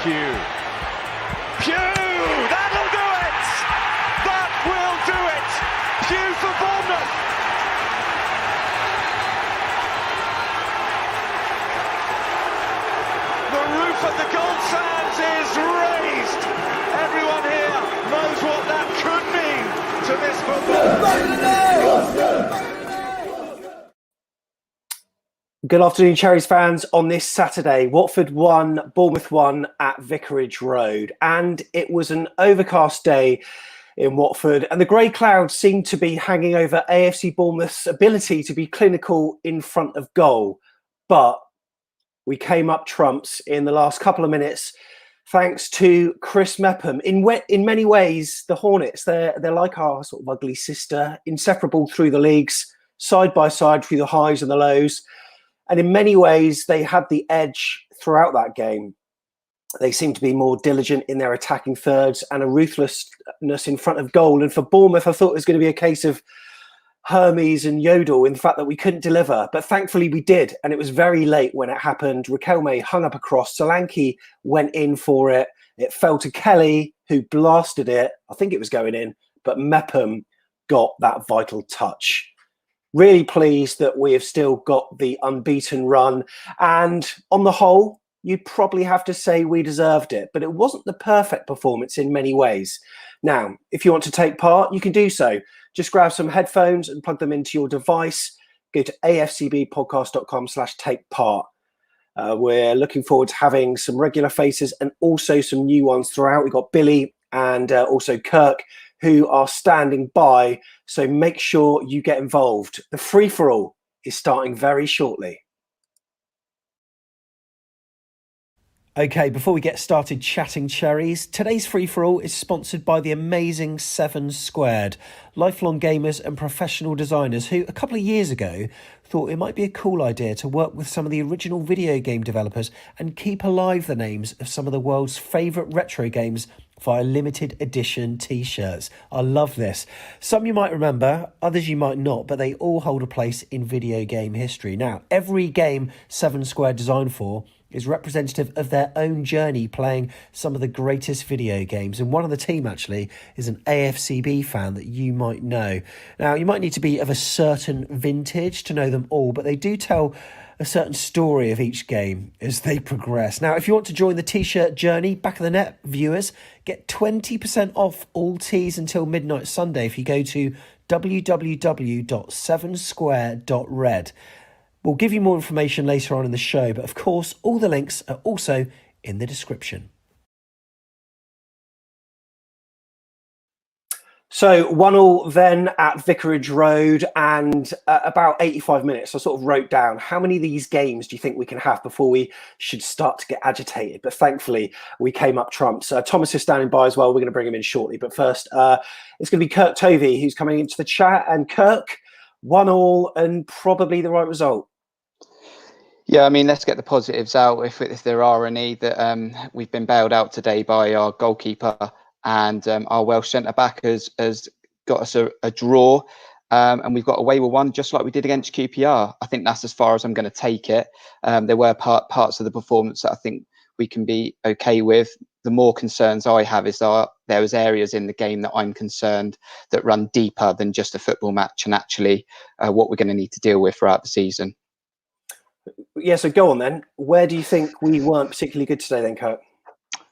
Pugh. That'll do it! That will do it! Pugh for Bournemouth! The roof of the Gold Sands is raised! Everyone here knows what that could mean to this football. Good afternoon, Cherries fans. On this Saturday, Watford won, Bournemouth won at Vicarage Road. And it was an overcast day in Watford. And the grey clouds seemed to be hanging over AFC Bournemouth's ability to be clinical in front of goal. But we came up trumps in the last couple of minutes, thanks to Chris Mepham. In many ways, the Hornets, they're like our sort of ugly sister, inseparable through the leagues, side by side through the highs and the lows. And in many ways, they had the edge throughout that game. They seemed to be more diligent in their attacking thirds and a ruthlessness in front of goal. And for Bournemouth, I thought it was going to be a case of Hermes and Yodel in the fact that we couldn't deliver. But thankfully we did. And it was very late when it happened. Riquelme hung up a cross. Solanke went in for it. It fell to Kelly, who blasted it. I think it was going in. But Mepham got that vital touch. Really pleased that we have still got the unbeaten run. And on the whole, you'd probably have to say we deserved it. But it wasn't the perfect performance in many ways. Now, if you want to take part, you can do so. Just grab some headphones and plug them into your device. Go to afcbpodcast.com/take part. We're looking forward to having some regular faces and also some new ones throughout. We've got Billy and also Kirk, who are standing by. So make sure you get involved. The free-for-all is starting very shortly. Okay, before we get started chatting cherries, today's free-for-all is sponsored by the amazing 7 Squared, lifelong gamers and professional designers who a couple of years ago thought it might be a cool idea to work with some of the original video game developers and keep alive the names of some of the world's favourite retro games via limited edition t-shirts. I love this. Some you might remember, others you might not, but they all hold a place in video game history. Now, every game 7 Squared designed for is representative of their own journey playing some of the greatest video games. And one of the team actually is an AFCB fan that you might know. Now, you might need to be of a certain vintage to know them all, but they do tell a certain story of each game as they progress. Now, if you want to join the t-shirt journey, back of the net viewers, get 20% off all tees until midnight Sunday if you go to www.7square.red. We'll give you more information later on in the show, but of course, all the links are also in the description. So 1-1 then at Vicarage Road, and about 85 minutes, I sort of wrote down how many of these games do you think we can have before we should start to get agitated? But thankfully, we came up trumps. Thomas is standing by as well. We're going to bring him in shortly. But first, it's going to be Kirk Tovey who's coming into the chat. And Kirk, 1-1 and probably the right result. Yeah, I mean, let's get the positives out if there are any. That we've been bailed out today by our goalkeeper, and our Welsh centre-back has got us a draw, and we've got away with one just like we did against QPR. I think that's as far as I'm going to take it. There were parts of the performance that I think we can be okay with. The more concerns I have is there was areas in the game that I'm concerned that run deeper than just a football match, and actually what we're going to need to deal with throughout the season. Yeah, so go on then. Where do you think we weren't particularly good today then, Kirk?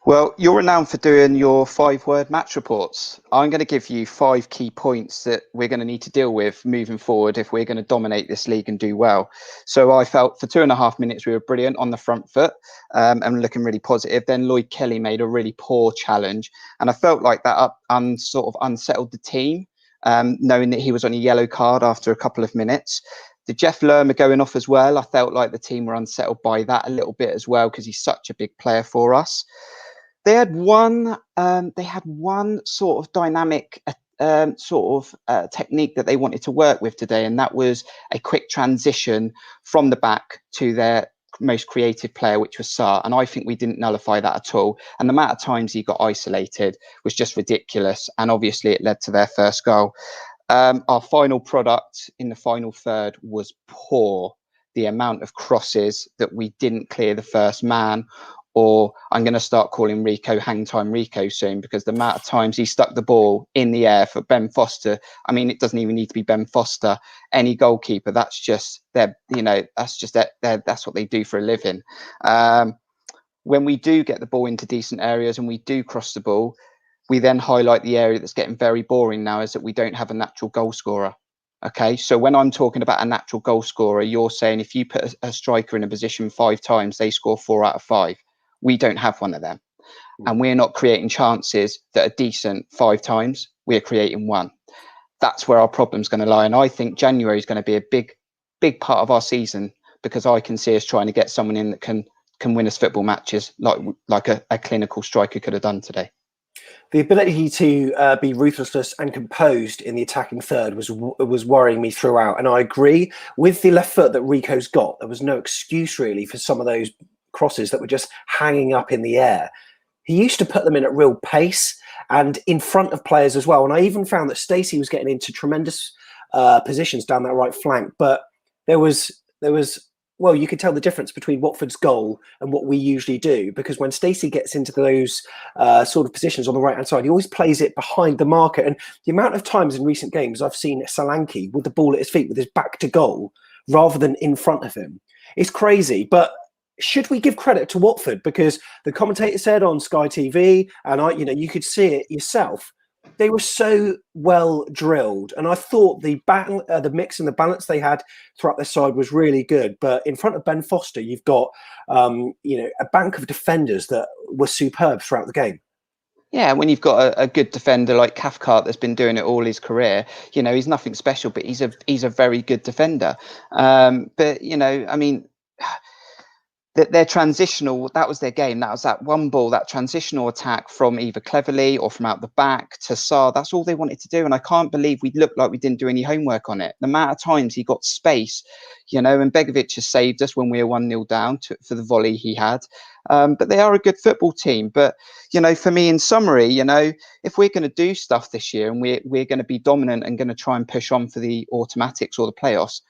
Well, you're renowned for doing your 5-word match reports. I'm going to give you 5 key points that we're going to need to deal with moving forward if we're going to dominate this league and do well. So I felt for 2.5 minutes we were brilliant on the front foot and looking really positive. Then Lloyd Kelly made a really poor challenge, and I felt like that sort of unsettled the team, knowing that he was on a yellow card after a couple of minutes. The Jeff Lerma going off as well. I felt like the team were unsettled by that a little bit as well because he's such a big player for us. They had one sort of dynamic technique that they wanted to work with today, and that was a quick transition from the back to their most creative player, which was Sarr. And I think we didn't nullify that at all. And the amount of times he got isolated was just ridiculous. And obviously it led to their first goal. Our final product in the final third was poor. The amount of crosses that we didn't clear the first man, or I'm going to start calling Rico hang time Rico soon, because the amount of times he stuck the ball in the air for Ben Foster. I mean, it doesn't even need to be Ben Foster, any goalkeeper. That's just that's what they do for a living. When we do get the ball into decent areas and we do cross the ball, we then highlight the area that's getting very boring now, is that we don't have a natural goal scorer. Okay, so when I'm talking about a natural goal scorer, you're saying if you put a striker in a position 5 times, they score 4 out of 5. We don't have one of them. And we're not creating chances that are decent 5 times. We're creating 1. That's where our problem's going to lie. And I think January is going to be a big part of our season, because I can see us trying to get someone in that can win us football matches like a clinical striker could have done today. The ability to be ruthless and composed in the attacking third was worrying me throughout. And I agree with the left foot that Rico's got. There was no excuse really for some of those crosses that were just hanging up in the air. He used to put them in at real pace and in front of players as well. And I even found that Stacey was getting into tremendous positions down that right flank. But there was well, you could tell the difference between Watford's goal and what we usually do, because when Stacey gets into those sort of positions on the right-hand side, he always plays it behind the marker. And the amount of times in recent games I've seen Solanke with the ball at his feet with his back to goal rather than in front of him, it's crazy. But should we give credit to Watford? Because the commentator said on Sky TV, and you could see it yourself, they were so well drilled, and I thought the mix and the balance they had throughout their side was really good. But in front of Ben Foster, you've got a bank of defenders that were superb throughout the game. Yeah, when you've got a good defender like Cathcart that's been doing it all his career, he's nothing special, but he's a very good defender. But I mean, their transitional, that was their game. That was that one ball, that transitional attack from either Cleverly or from out the back to Sarr. That's all they wanted to do. And I can't believe we looked like we didn't do any homework on it. The amount of times he got space, and Begovic has saved us when we were 1-0 down for the volley he had. But they are a good football team. But, for me, in summary, if we're going to do stuff this year and we're going to be dominant and going to try and push on for the automatics or the playoffs,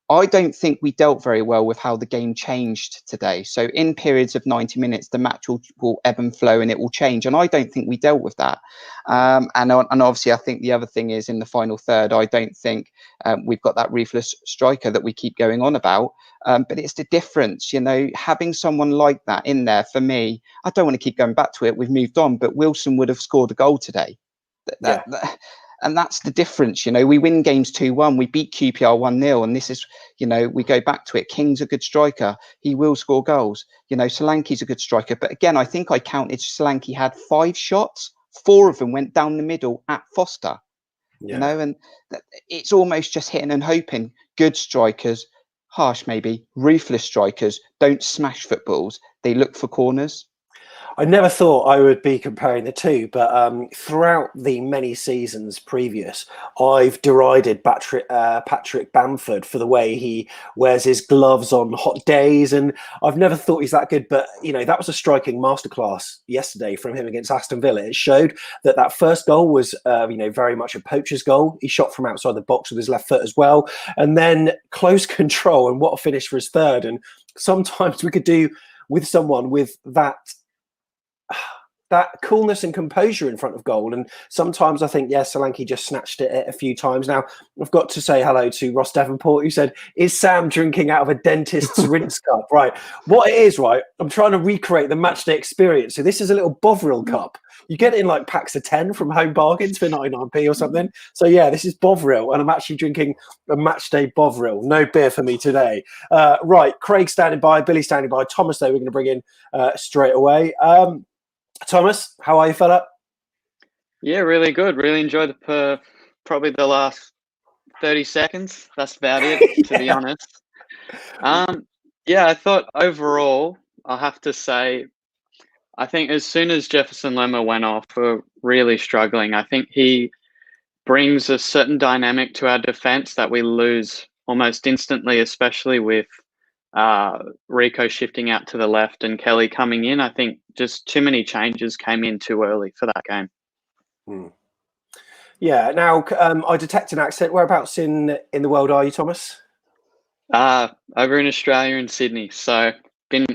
I don't think we dealt very well with how the game changed today. So in periods of 90 minutes, the match will ebb and flow and it will change. And I don't think we dealt with that. And obviously, I think the other thing is in the final third, I don't think we've got that ruthless striker that we keep going on about. But it's the difference, having someone like that in there for me. I don't want to keep going back to it. We've moved on, but Wilson would have scored a goal today. And that's the difference, we win games 2-1, we beat QPR 1-0. And this is, we go back to it. King's a good striker. He will score goals. Solanke's a good striker. But again, I think I counted Solanke had 5 shots. 4 of them went down the middle at Foster, and it's almost just hitting and hoping. Good strikers, harsh maybe, ruthless strikers don't smash footballs. They look for corners. I never thought I would be comparing the two, but throughout the many seasons previous, I've derided Patrick Bamford for the way he wears his gloves on hot days, and I've never thought he's that good. But that was a striking masterclass yesterday from him against Aston Villa. It showed that first goal was very much a poacher's goal. He shot from outside the box with his left foot as well, and then close control, and what a finish for his third. And sometimes we could do with someone with that coolness and composure in front of goal. And sometimes I think, Solanke just snatched it a few times. Now, I've got to say hello to Ross Davenport, who said, is Sam drinking out of a dentist's rinse cup? Right. What it is, right, I'm trying to recreate the matchday experience. So this is a little Bovril cup. You get it in like packs of 10 from Home Bargains for 99p or something. So this is Bovril, and I'm actually drinking a matchday Bovril. No beer for me today. Right, Craig standing by, Billy standing by. Thomas, though, we're going to bring in straight away. Thomas, how are you, fella? Yeah, really good. Really enjoyed probably the last 30 seconds. That's about it, to be honest. I thought overall, I'll have to say, I think as soon as Jefferson Lemmer went off, we're really struggling. I think he brings a certain dynamic to our defence that we lose almost instantly, especially with Rico shifting out to the left and Kelly coming in. I think just too many changes came in too early for that game. Yeah. Now, I detect an accent. Whereabouts in the world are you, Thomas? Over in Australia, in Sydney. So been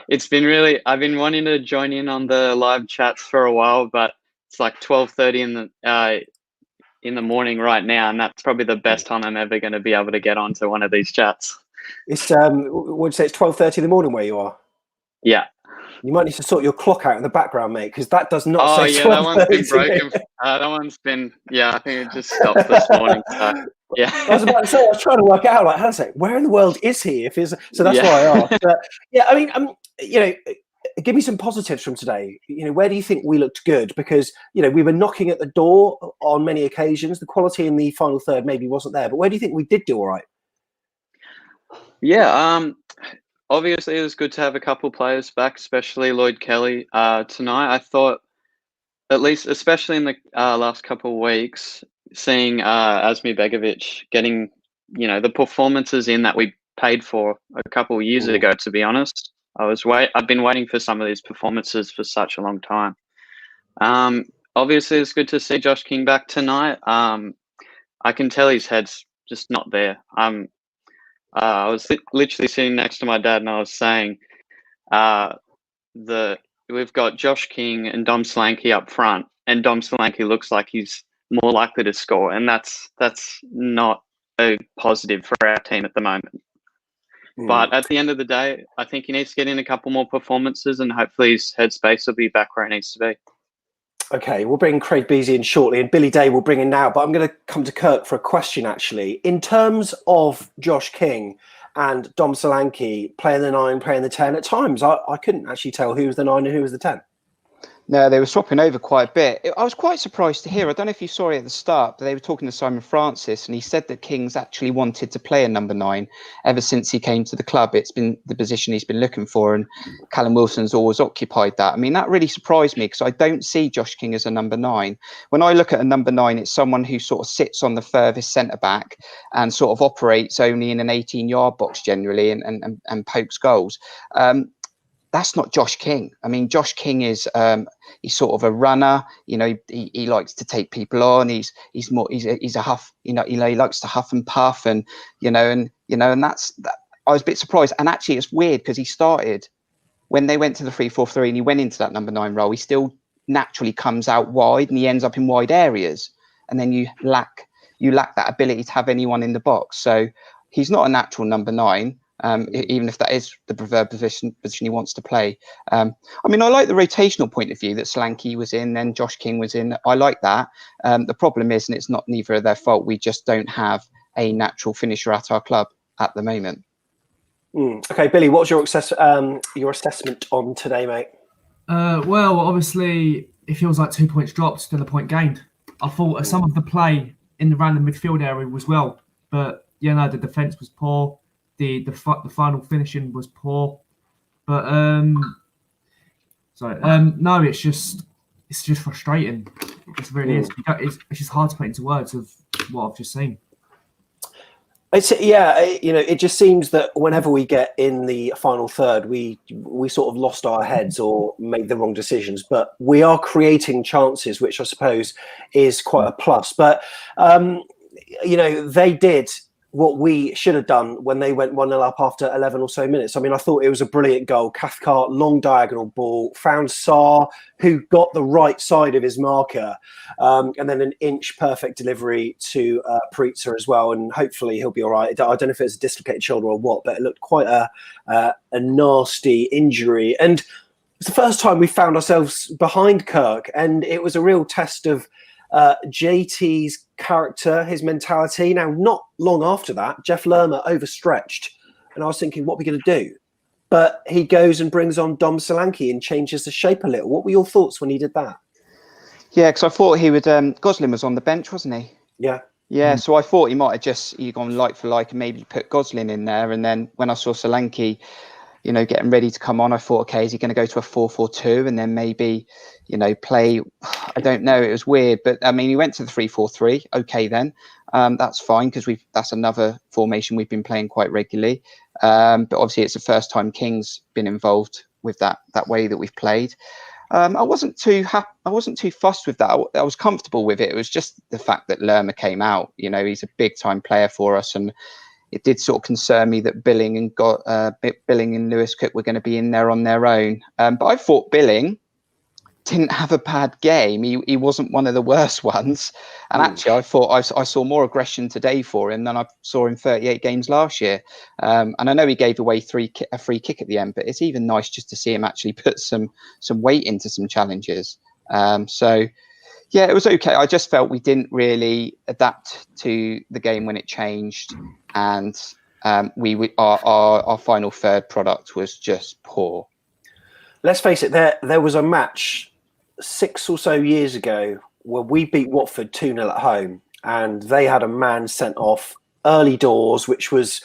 it's been really. I've been wanting to join in on the live chats for a while, but it's like 12:30 in the morning right now, and that's probably the best time I'm ever going to be able to get onto one of these chats. It's would say it's 12:30 in the morning where you are. Yeah. You might need to sort your clock out in the background, mate, because that does not say. Oh yeah, that one's been broken. That one's been. Yeah, I think it just stopped this morning. So, yeah. I was about to say, I was trying to work out, like, how's it? Where in the world is he? If he's so, that's why I asked. But, yeah, I mean, you know, give me some positives from today. You know, where do you think we looked good? Because you know we were knocking at the door on many occasions. The quality in the final third maybe wasn't there, but where do you think we did do all right? Yeah. Obviously, it was good to have a couple players back, especially Lloyd Kelly. Tonight, I thought, at least, especially in the last couple of weeks, seeing Asmi Begovic getting, you know, the performances in that we paid for a couple of years ago. To be honest, I've been waiting for some of these performances for such a long time. Obviously, it's good to see Josh King back tonight. I can tell his head's just not there. I was literally sitting next to my dad, and I was saying, we've got Josh King and Dom Solanke up front, and Dom Solanke looks like he's more likely to score, and that's not a positive for our team at the moment. But at the end of the day, I think he needs to get in a couple more performances, and hopefully his headspace will be back where it needs to be. Okay, we'll bring Craig Beasy in shortly, and Billy Day will bring in now. But I'm going to come to Kirk for a question, actually. In terms of Josh King and Dom Solanke playing the 9, playing the 10, at times I couldn't actually tell who was the 9 and who was the 10. No, they were swapping over quite a bit. I was quite surprised to hear. I don't know if you saw it at the start, but they were talking to Simon Francis, and he said that King's actually wanted to play a number 9 ever since he came to the club. It's been the position he's been looking for, and Callum Wilson's always occupied that. I mean, that really surprised me because I don't see Josh King as a number 9. When I look at a number 9, it's someone who sort of sits on the furthest centre back and sort of operates only in an 18-yard box generally and pokes goals. That's not Josh King. I mean, Josh King is he's sort of a runner. You know, he likes to take people on. He's a huff. You know, he likes to huff and puff, and and that's that. I was a bit surprised, and actually, it's weird because he started when they went to the 3-4-3, and he went into that number 9 role. He still naturally comes out wide, and he ends up in wide areas, and then you lack that ability to have anyone in the box. So he's not a natural number 9. Even if that is the preferred position he wants to play. I mean, I like the rotational point of view that Solanke was in, then Josh King was in. I like that. The problem is, and it's not neither of their fault, we just don't have a natural finisher at our club at the moment. Okay, Billy, what's your assessment on today, mate? Well, obviously, it feels like 2 points dropped, still a point gained. I thought some of the play in the random midfield area was well, but the defence was poor. The final finishing was poor, but no, it's just frustrating. It really is. It's just hard to put into words of what I've just seen. It just seems that whenever we get in the final third, we sort of lost our heads or made the wrong decisions. But we are creating chances, which I suppose is quite a plus. But they did what we should have done when they went 1-0 up after 11 or so minutes. I mean, I thought it was a brilliant goal. Cathcart, long diagonal ball, found Sarr, who got the right side of his marker, and then an inch perfect delivery to Perica as well. And hopefully he'll be all right. I don't know if it's a dislocated shoulder or what, but it looked quite a nasty injury. And it's the first time we found ourselves behind Kirk, and it was a real test of JT's character, his mentality. Now, not long after that, Jeff Lerma overstretched, and I was thinking, what are we going to do? But he goes and brings on Dom Solanke and changes the shape a little. What were your thoughts when he did that? Yeah, because I thought he would. Goslin was on the bench, wasn't he? Yeah. Yeah, so I thought he might have just gone like for like and maybe put Goslin in there. And then when I saw Solanke, getting ready to come on, I thought, okay, is he going to go to a 4-4-2 and then maybe, play? I don't know. It was weird, but I mean, he went to the 3-4-3. Okay, then that's fine because that's another formation we've been playing quite regularly. But obviously, it's the first time King's been involved with that way that we've played. I wasn't too fussed with that. I was comfortable with it. It was just the fact that Lerma came out. He's a big time player for us, and it did sort of concern me that Billing and Lewis Cook were going to be in there on their own. But I thought Billing didn't have a bad game. He wasn't one of the worst ones. And actually, I thought I saw more aggression today for him than I saw in 38 games last year. And I know he gave away a free kick at the end, but it's even nice just to see him actually put some weight into some challenges. So, yeah, it was okay. I just felt we didn't really adapt to the game when it changed. And our final third product was just poor. Let's face it, there was a match 6 or so years ago where we beat Watford 2-0 at home, and they had a man sent off early doors, which was,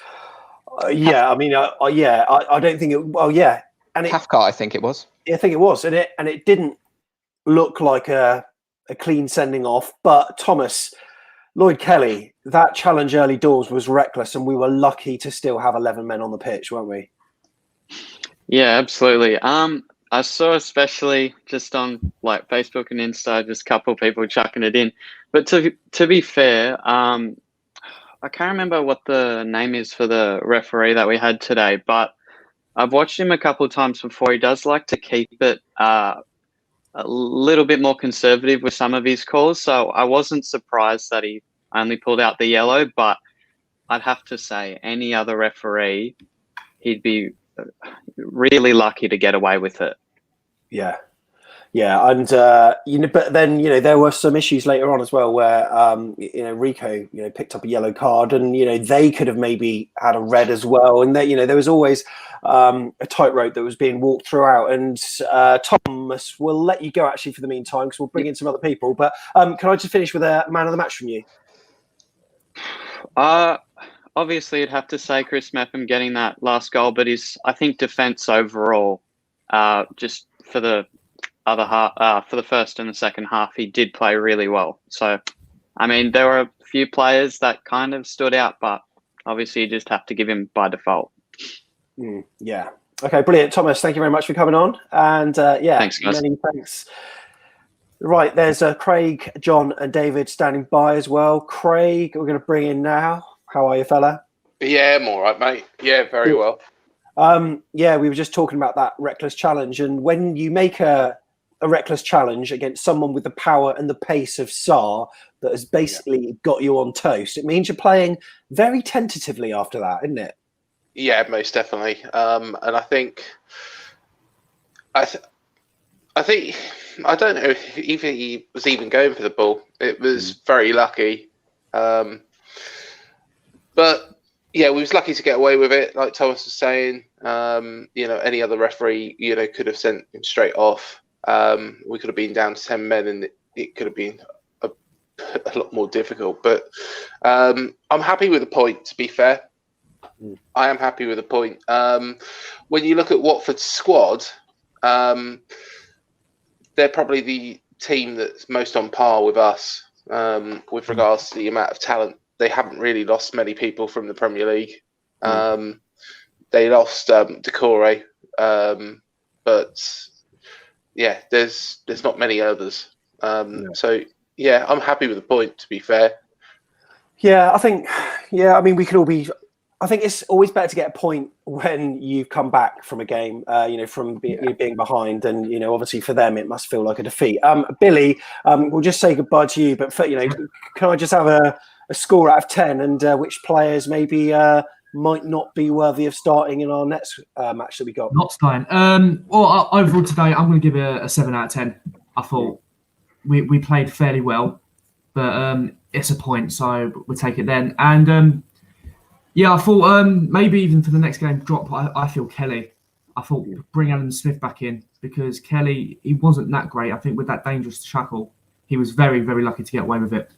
I don't think it. Well, yeah, and Cathcart, I think it was. I think it was, and it didn't look like a clean sending off. But Thomas, Lloyd Kelly, that challenge early doors was reckless, and we were lucky to still have 11 men on the pitch, weren't we? Yeah, absolutely. I saw, especially just on like Facebook and Insta, just a couple of people chucking it in. But to be fair, I can't remember what the name is for the referee that we had today, but I've watched him a couple of times before. He does like to keep it a little bit more conservative with some of his calls. So I wasn't surprised that he only pulled out the yellow, but I'd have to say any other referee, he'd be really lucky to get away with it. Yeah, and but then there were some issues later on as well where Rico picked up a yellow card, and they could have maybe had a red as well, and there was always a tightrope that was being walked throughout. And Thomas, we'll let you go actually for the meantime because we'll bring in some other people. But can I just finish with a man of the match from you? Obviously, you'd have to say Chris Mepham getting that last goal, but I think defence overall, just for the other half, for the first and the second half, he did play really well. So, I mean, there were a few players that kind of stood out, but obviously you just have to give him by default. Yeah. Okay, brilliant. Thomas, thank you very much for coming on. And thanks, guys. Many thanks. Right, there's Craig, John and David standing by as well. Craig, we're going to bring in now. How are you, fella? Yeah, I'm all right, mate. Yeah, very well. We were just talking about that reckless challenge. And when you make a reckless challenge against someone with the power and the pace of Sarr that has basically got you on toast, it means you're playing very tentatively after that, isn't it? Yeah, most definitely. And I think I don't know if he was even going for the ball. It was very lucky. But yeah, we was lucky to get away with it. Like Thomas was saying, any other referee, could have sent him straight off. We could have been down to 10 men, and it could have been a lot more difficult. But I'm happy with the point. To be fair, I am happy with the point. When you look at Watford's squad, they're probably the team that's most on par with us with regards to the amount of talent. They haven't really lost many people from the Premier League. They lost Decore, but yeah, there's not many others. So yeah, I'm happy with the point. To be fair, yeah, I think we could all be. I think it's always better to get a point when you've come back from a game, from being behind, and obviously for them it must feel like a defeat. Billy, we'll just say goodbye to you, but can I just have a score out of 10 and which players maybe might not be worthy of starting in our next match that we got? Not starting. Overall today, I'm going to give it a 7 out of 10. I thought we played fairly well, but it's a point, so we'll take it then. And I thought maybe even for the next game drop, I feel Kelly. I thought bring Alan Smith back in because Kelly, he wasn't that great. I think with that dangerous shackle, he was very, very lucky to get away with it.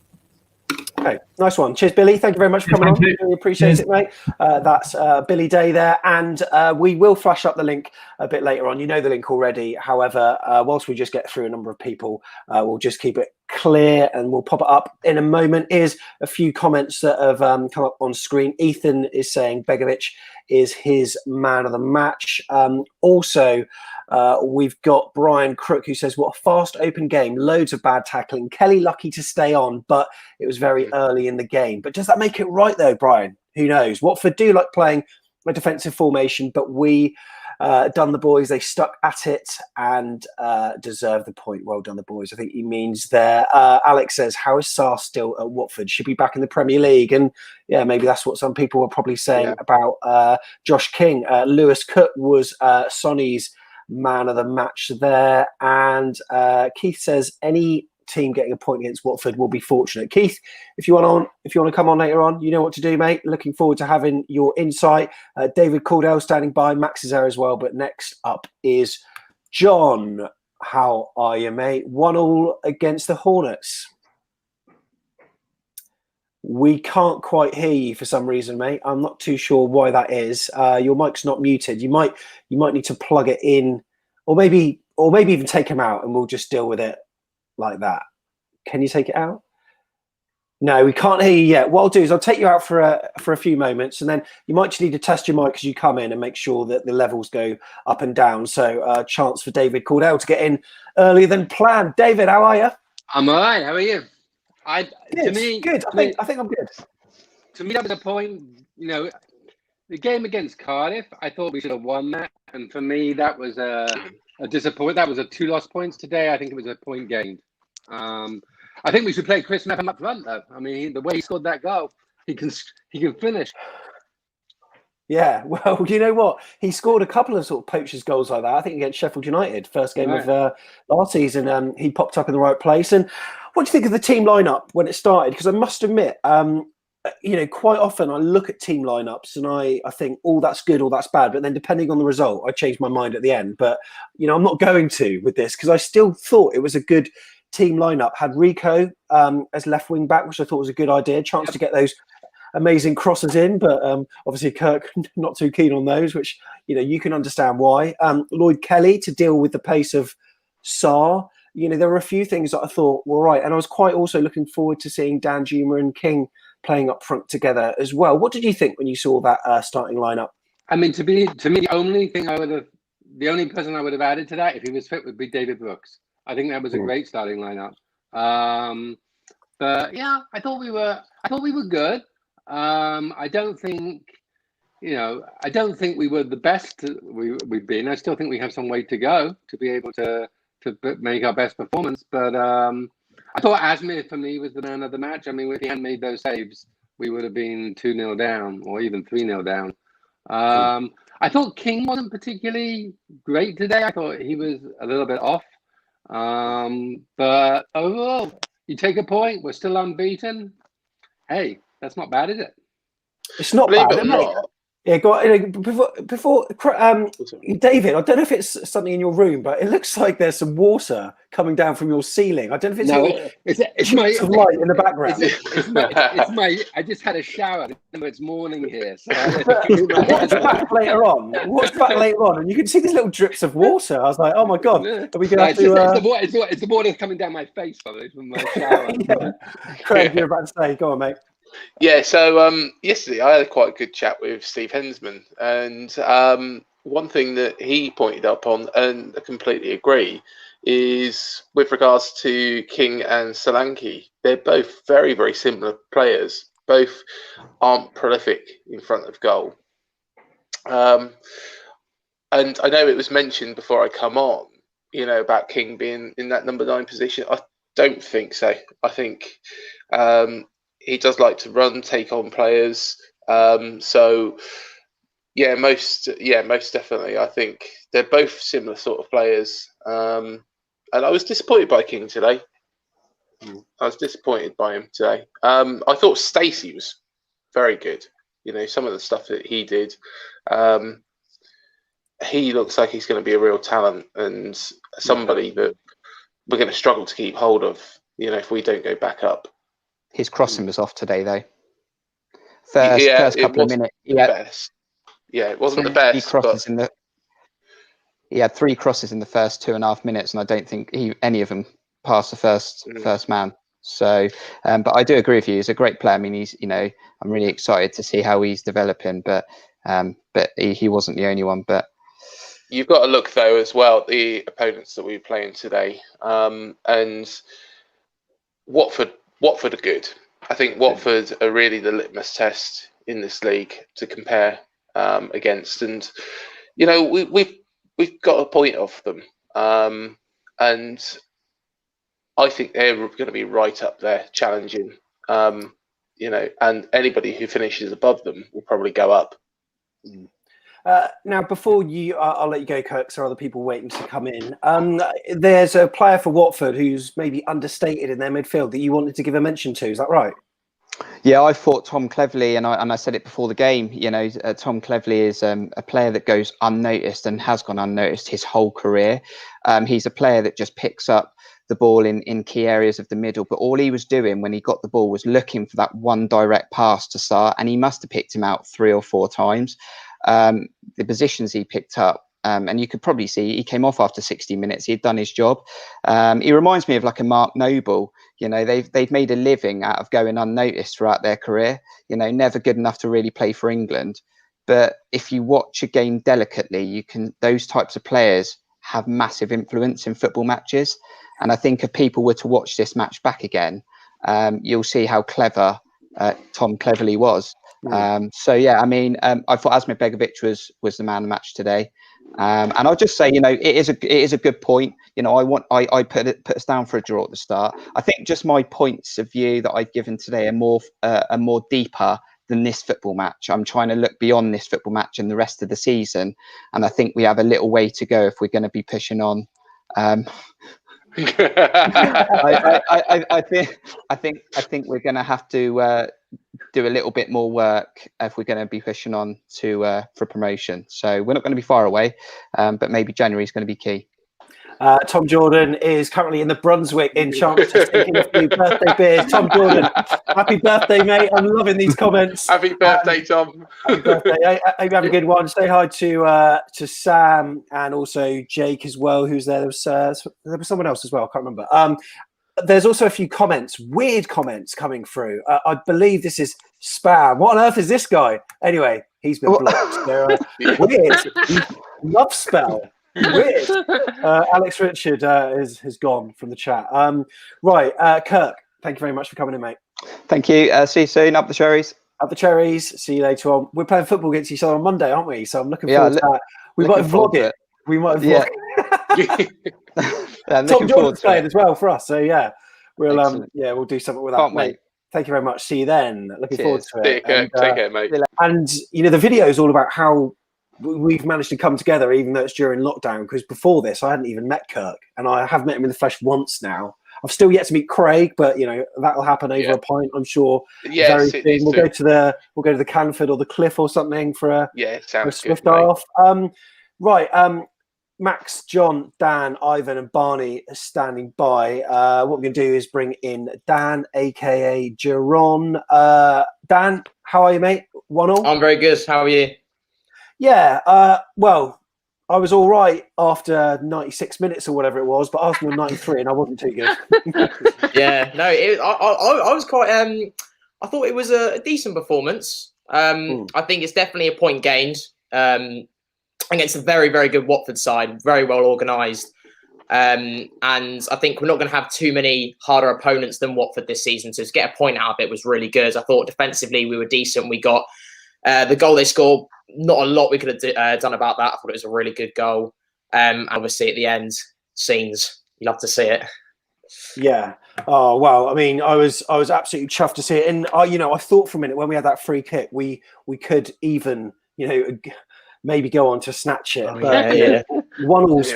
Okay, nice one. Cheers, Billy. Thank you very much for coming on. Really appreciate it, mate. That's Billy Day there. And we will flash up the link a bit later on. You know the link already. However, whilst we just get through a number of people, we'll just keep it clear and we'll pop it up in a moment. Here's a few comments that have come up on screen. Ethan is saying Begovic is his man of the match. Also, we've got Brian Crook who says, what a fast open game, loads of bad tackling. Kelly lucky to stay on, but it was very early in the game. But does that make it right though, Brian? who knows? Watford do like playing a defensive formation, but we done the boys. They stuck at it and deserve the point. Well done, the boys. I think he means there. Alex says, how is Sarr still at Watford? Should be back in the Premier League. And yeah, maybe that's what some people were probably saying about Josh King. Lewis Cook was Sonny's man of the match there. And Keith says, any team getting a point against Watford will be fortunate. Keith, if you want to come on later on, you know what to do, mate. Looking forward to having your insight. David Caldwell standing by. Max is there as well. But next up is John. How are you, mate? 1-1 against the Hornets. We can't quite hear you for some reason, mate. I'm not too sure why that is. Your mic's not muted. You might need to plug it in, or maybe even take him out, and we'll just deal with it like that. Can you take it out? No, we can't hear you yet. What I'll do is I'll take you out for a few moments, and then you might just need to test your mic as you come in and make sure that the levels go up and down. So chance for David Caldwell to get in earlier than planned. David, how are you? I'm all right. How are you? Good. I think I'm good. To me, that was a point. You know, the game against Cardiff, I thought we should have won that, and for me, that was a disappointment. That was a 2 lost points today. I think it was a point gained. I think we should play Chris Mepham up front, though. I mean, the way he scored that goal, he can finish. Yeah, well, you know what? He scored a couple of sort of poachers goals like that. I think against Sheffield United, first game of last season. He popped up in the right place. And what do you think of the team lineup when it started? Because I must admit, quite often I look at team lineups and I think, oh, that's good or that's bad. But then depending on the result, I change my mind at the end. But, I'm not going to with this because I still thought it was a good team lineup. Had Rico as left wing back, which I thought was a good idea. Chance to get those amazing crosses in, but obviously Kirk not too keen on those, which, you can understand why. Lloyd Kelly to deal with the pace of Sarr. There were a few things that I thought were right. And I was quite also looking forward to seeing Dan Juma and King playing up front together as well. What did you think when you saw that starting lineup? I mean, to me, the only person I would have added to that, if he was fit, would be David Brooks. I think that was a great starting lineup. But yeah, I thought we were good. I don't think we were the best we've been. I still think we have some way to go to be able to make our best performance. But I thought Asmir for me was the man of the match. I mean, if he hadn't made those saves, we would have been 2-0 down or even 3-0 down. I thought King wasn't particularly great today. I thought he was a little bit off. But overall, you take a point. We're still unbeaten. Hey, that's not bad, is it? It's not bad, isn't it? Yeah, go on. Before David, I don't know if it's something in your room, but it looks like there's some water coming down from your ceiling. I don't know if it's my light in the background. It's my. I just had a shower. It's morning here. So What's back later on? And you can see these little drips of water. I was like, oh my god, are we going to have to? It's the water coming down my face, probably from my shower. Craig, you're about to say, go on, mate. Yeah, so yesterday I had a quite good chat with Steve Hensman, and one thing that he pointed up on, and I completely agree, is with regards to King and Solanke. They're both very, very similar players. Both aren't prolific in front of goal. And I know it was mentioned before I come on, about King being in that number 9 position. I don't think so. I think he does like to run, take on players. So, most definitely. I think they're both similar sort of players. And I was disappointed by King today. I thought Stacey was very good. Some of the stuff that he did. He looks like he's going to be a real talent and somebody that we're going to struggle to keep hold of, if we don't go back up. His crossing was off today, though. First couple of minutes. Best. Yeah, it wasn't the best. He had 3 crosses in the first 2.5 minutes, and I don't think any of them passed the first man. So, but I do agree with you. He's a great player. I mean, I'm really excited to see how he's developing. But he wasn't the only one. But you've got to look though as well at the opponents that we're playing today, and Watford are good. I think Watford are really the litmus test in this league to compare against, and you know we've got a point off them, and I think they're going to be right up there challenging. You know, and anybody who finishes above them will probably go up. Now, before you, I'll let you go, Kirk. So other people waiting to come in. There's a player for Watford who's maybe understated in their midfield that you wanted to give a mention to. Is that right? Yeah, I thought Tom Cleverley, and I said it before the game. You know, Tom Cleverley is a player that goes unnoticed and has gone unnoticed his whole career. He's a player that just picks up the ball in key areas of the middle, but all he was doing when he got the ball was looking for that one direct pass to Sarr, and he must have picked him out 3 or 4 times. The positions he picked up, and you could probably see he came off after 60 minutes. He had done his job. He reminds me of like a Mark Noble. You know, they've made a living out of going unnoticed throughout their career. You know, never good enough to really play for England. But if you watch a game delicately, those types of players have massive influence in football matches. And I think if people were to watch this match back again, you'll see how clever Tom Cleverley was. So yeah, I mean, I thought Asmir Begovic was the man of the match today. And I'll just say, you know, it is a good point. You know, I put us down for a draw at the start. I think just my points of view that I've given today are more deeper than this football match. I'm trying to look beyond this football match and the rest of the season, and I think we have a little way to go if we're going to be pushing on. I think we're going to have to do a little bit more work if we're going to be pushing on for promotion. So we're not going to be far away, but maybe January is going to be key. Tom Jordan is currently in the Brunswick in Chancellor taking a few birthday beers. Tom Jordan, happy birthday, mate. I'm loving these comments. Happy birthday, Tom. Happy birthday. I hope you have a good one. Say hi to Sam and also Jake as well, who's there. There was someone else as well. I can't remember. There's also a few comments, weird comments coming through. I believe this is spam. What on earth is this guy? Anyway, he's been blocked. So, weird. Love spell. Weird. Alex Richard has gone from the chat. Right, Kirk, thank you very much for coming in, mate. Thank you. See you soon. Up the Cherries. Up the Cherries. See you later on. We're playing football against each other on Monday, aren't we? So I'm looking forward to that. We might vlog it. We might vlog it. Tom Jordan's playing as well for us. So yeah, we'll do something with that. Can't wait. Thank you very much. See you then. Looking forward to it. Take care, mate. And you know, the video is all about how we've managed to come together, even though it's during lockdown. Because before this, I hadn't even met Kirk, and I have met him in the flesh once now. I've still yet to meet Craig, but you know that'll happen over a pint, I'm sure. Yeah, we'll go to the Canford or the Cliff or something for a swift off. Right, Max, John, Dan, Ivan, and Barney are standing by. What we're going to do is bring in Dan, aka Geron. Dan, how are you, mate? 1-1. I'm very good. How are you? Yeah, well, I was all right after 96 minutes or whatever it was, but Arsenal 93, and I wasn't too good. Yeah, no, I was quite. I thought it was a decent performance. I think it's definitely a point gained against a very, very good Watford side, very well organised. And I think we're not going to have too many harder opponents than Watford this season. So to get a point out of it was really good. I thought defensively we were decent. We got the goal they scored. Not a lot we could have done about that. I thought it was a really good goal. And obviously at the end, scenes. You love to see it. Yeah. Oh, well, I mean, I was absolutely chuffed to see it. And, I thought for a minute when we had that free kick, we could even, maybe go on to snatch it. But 1-1's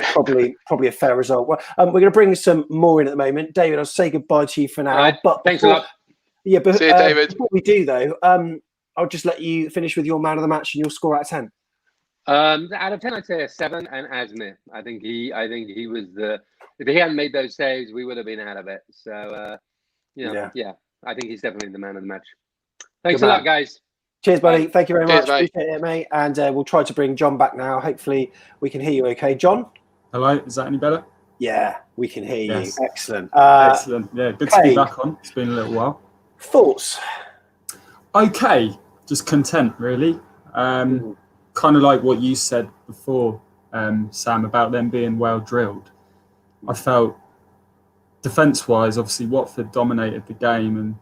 probably a fair result. Well, we're going to bring some more in at the moment. David, I'll say goodbye to you for now. Right. But thanks a lot. Yeah, but see you, David. Before we do, though, I'll just let you finish with your man of the match and your score out of 10. Out of 10, I'd say a 7, and Asmir. I think he was if he hadn't made those saves, we would have been out of it. So, I think he's definitely the man of the match. Thanks a lot, guys. Cheers, buddy. Thank you very much. Mate. Appreciate it, mate. And we'll try to bring John back now. Hopefully, we can hear you okay. John? Hello, is that any better? Yeah, we can hear you. Excellent. Excellent. Yeah, good to be back on. It's been a little while. Thoughts? Okay, just content, really. Kind of like what you said before, Sam, about them being well drilled. I felt defence-wise, obviously Watford dominated the game, and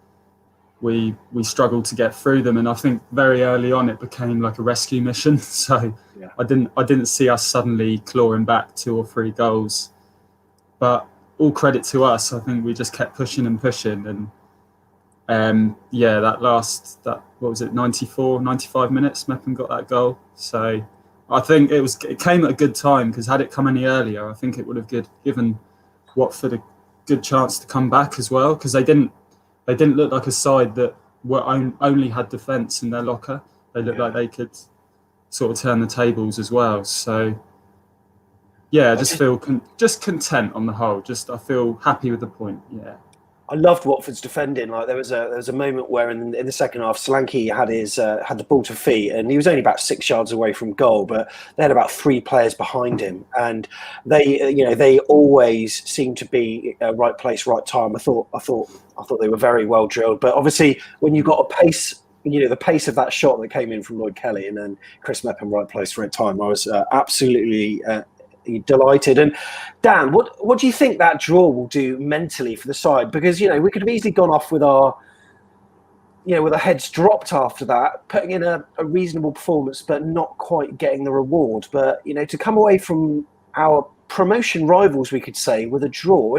we struggled to get through them. And I think very early on it became like a rescue mission. So Yeah. I didn't see us suddenly clawing back 2 or 3 goals. But all credit to us. I think we just kept pushing and pushing. And that what was it, 95 minutes, Mepham got that goal. So I think it came at a good time, because had it come any earlier, I think it would have given Watford a good chance to come back as well, because they didn't look like a side that only had defence in their locker. They looked like they could sort of turn the tables as well. So yeah, I just feel just content on the whole. I feel happy with the point. Yeah. I loved Watford's defending. Like there was a moment where in the second half, Solanke had the ball to feet, and he was only about 6 yards away from goal, but they had about 3 players behind him, and they always seemed to be right place, right time. I thought they were very well drilled, but obviously when you've got a pace, the pace of that shot that came in from Lloyd Kelly, and then Chris Mepham right place, right time, I was absolutely delighted. And Dan, what do you think that draw will do mentally for the side? Because we could have easily gone off with our heads dropped after that, putting in a reasonable performance but not quite getting the reward. But to come away from our promotion rivals, we could say, with a draw,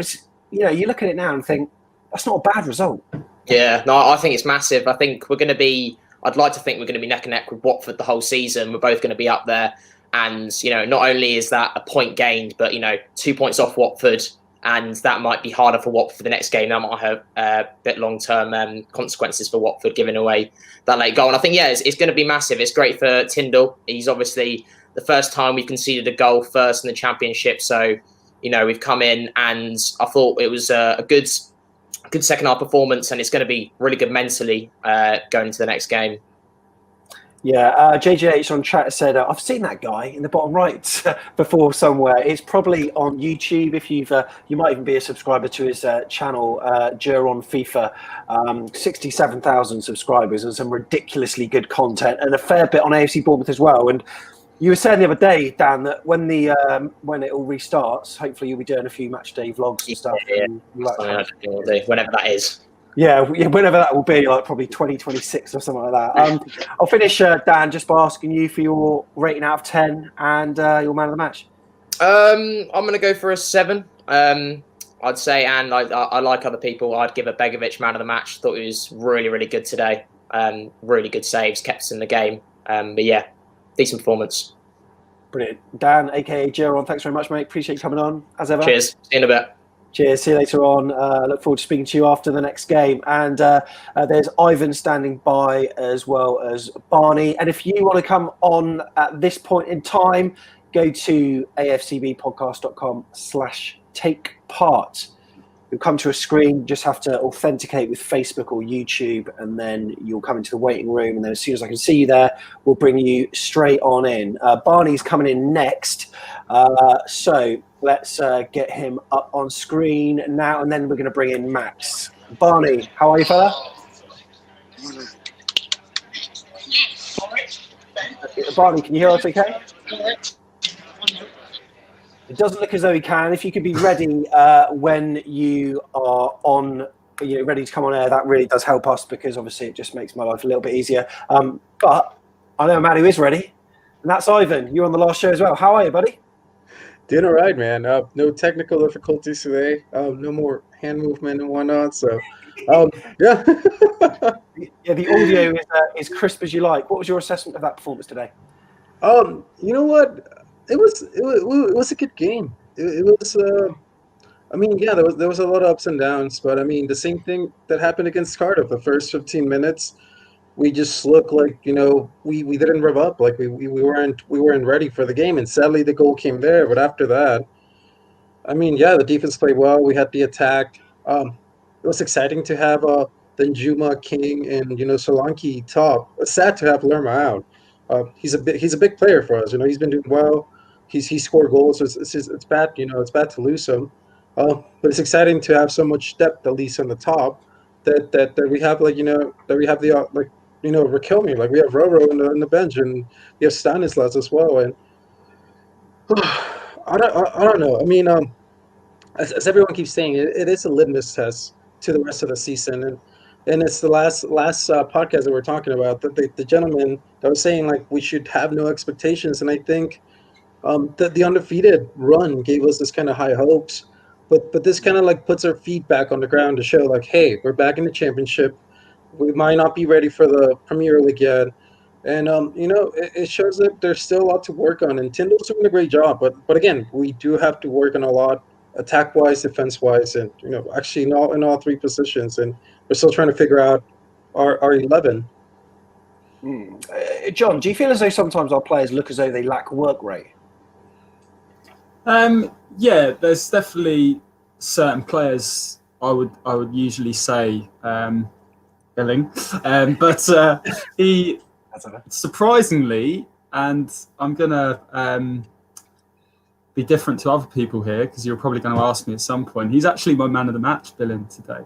you look at it now and think that's not a bad result. Yeah, no, I think it's massive. I think I'd like to think we're going to be neck and neck with Watford the whole season. We're both going to be up there. And, not only is that a point gained, but, 2 points off Watford, and that might be harder for Watford for the next game. That might have a bit long-term consequences for Watford, giving away that late goal. And I think, it's going to be massive. It's great for Tyndall. He's obviously the first time we've conceded a goal first in the Championship. So, we've come in, and I thought it was a good second half performance, and it's going to be really good mentally going into the next game. Yeah, JJH on chat said, I've seen that guy in the bottom right before somewhere. It's probably on YouTube. If you might even be a subscriber to his channel, Jeron FIFA. 67,000 subscribers and some ridiculously good content, and a fair bit on AFC Bournemouth as well. And you were saying the other day, Dan, that when it all restarts, hopefully you'll be doing a few match day vlogs and stuff. Yeah, whenever that is. Yeah, whenever that will be, like probably 2026 or something like that. I'll finish, Dan, just by asking you for your rating out of 10 and your man of the match. I'm going to go for a 7. I'd say, and I like other people. I'd give a Begovic man of the match. Thought he was really, really good today. Really good saves, kept us in the game. But yeah, decent performance. Brilliant. Dan, aka Jeron, thanks very much, mate. Appreciate you coming on, as ever. Cheers. See you in a bit. Cheers. See you later on. Look forward to speaking to you after the next game. And there's Ivan standing by, as well as Barney. And if you want to come on at this point in time, go to afcbpodcast.com/take-part. You'll come to a screen, just have to authenticate with Facebook or YouTube, and then you'll come into the waiting room. And then as soon as I can see you there, we'll bring you straight on in. Barney's coming in next. So let's get him up on screen now, and then we're going to bring in Max. Barney, how are you, fella? Barney, can you hear us okay? It doesn't look as though he can. If you could be ready when you are on, ready to come on air, that really does help us, because obviously it just makes my life a little bit easier. But I know a man who is ready, and that's Ivan. You're on the last show as well. How are you, buddy? Doing all right, man. No technical difficulties today. No more hand movement and whatnot. So, yeah. Yeah, the audio is crisp as you like. What was your assessment of that performance today? You know what? It was a good game. It was. There was a lot of ups and downs, but I mean, the same thing that happened against Cardiff. The first 15 minutes, we just looked like we didn't rev up, like we weren't ready for the game, and sadly the goal came there. But after that, I mean, yeah, the defense played well. We had the attack. It was exciting to have Danjuma, King, and Solanke top. It's sad to have Lerma out. He's a big player for us. He's been doing well. He scored goals. So it's bad. It's bad to lose him. But it's exciting to have so much depth, at least on the top. That we have that we have the Raquelme, like we have Roro on the bench, and we have Stanislas as well. And I don't know. I mean, as everyone keeps saying, it is a litmus test to the rest of the season. And and it's the last podcast that we're talking about, that the gentleman that was saying like we should have no expectations, and I think the undefeated run gave us this kind of high hopes, but this kind of like puts our feet back on the ground to show like, hey, we're back in the championship. We might not be ready for the Premier League yet. And it shows that there's still a lot to work on, and Tyndall's doing a great job. But again, we do have to work on a lot, attack-wise, defense-wise, and actually in all three positions. And we're still trying to figure out our 11. John, do you feel as though sometimes our players look as though they lack work rate? Yeah, there's definitely certain players I would usually say Billing, but he surprisingly, and I'm gonna be different to other people here because you're probably going to ask me at some point. He's actually my man of the match, Billing, today.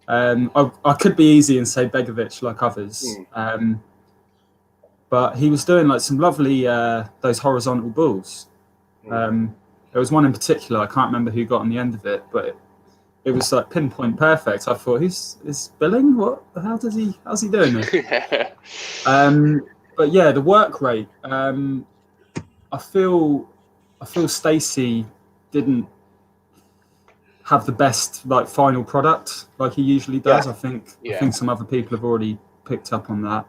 I could be easy and say Begovic like others, but he was doing like some lovely those horizontal balls. There was one in particular, I can't remember who got on the end of it, but it was like pinpoint perfect. I thought, is Billing? How's he doing it? But yeah, the work rate. I feel Stacey didn't have the best like final product like he usually does. I think some other people have already picked up on that.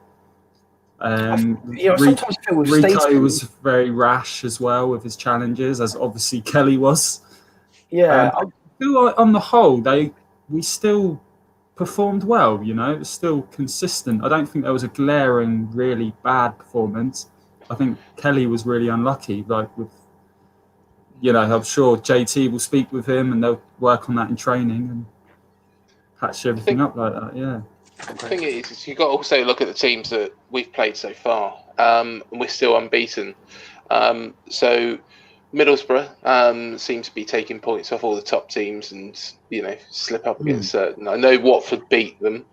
Sometimes I feel with Rico Stacey was very rash as well with his challenges, as obviously Kelly was. Yeah, I feel like on the whole we still performed well. It was still consistent. I don't think there was a glaring really bad performance. I think Kelly was really unlucky. Like with, I'm sure JT will speak with him and they'll work on that in training and patch everything up like that. Yeah. The thing is you've got to also look at the teams that we've played so far, and we're still unbeaten. So Middlesbrough seem to be taking points off all the top teams and, slip up against certain. I know Watford beat them.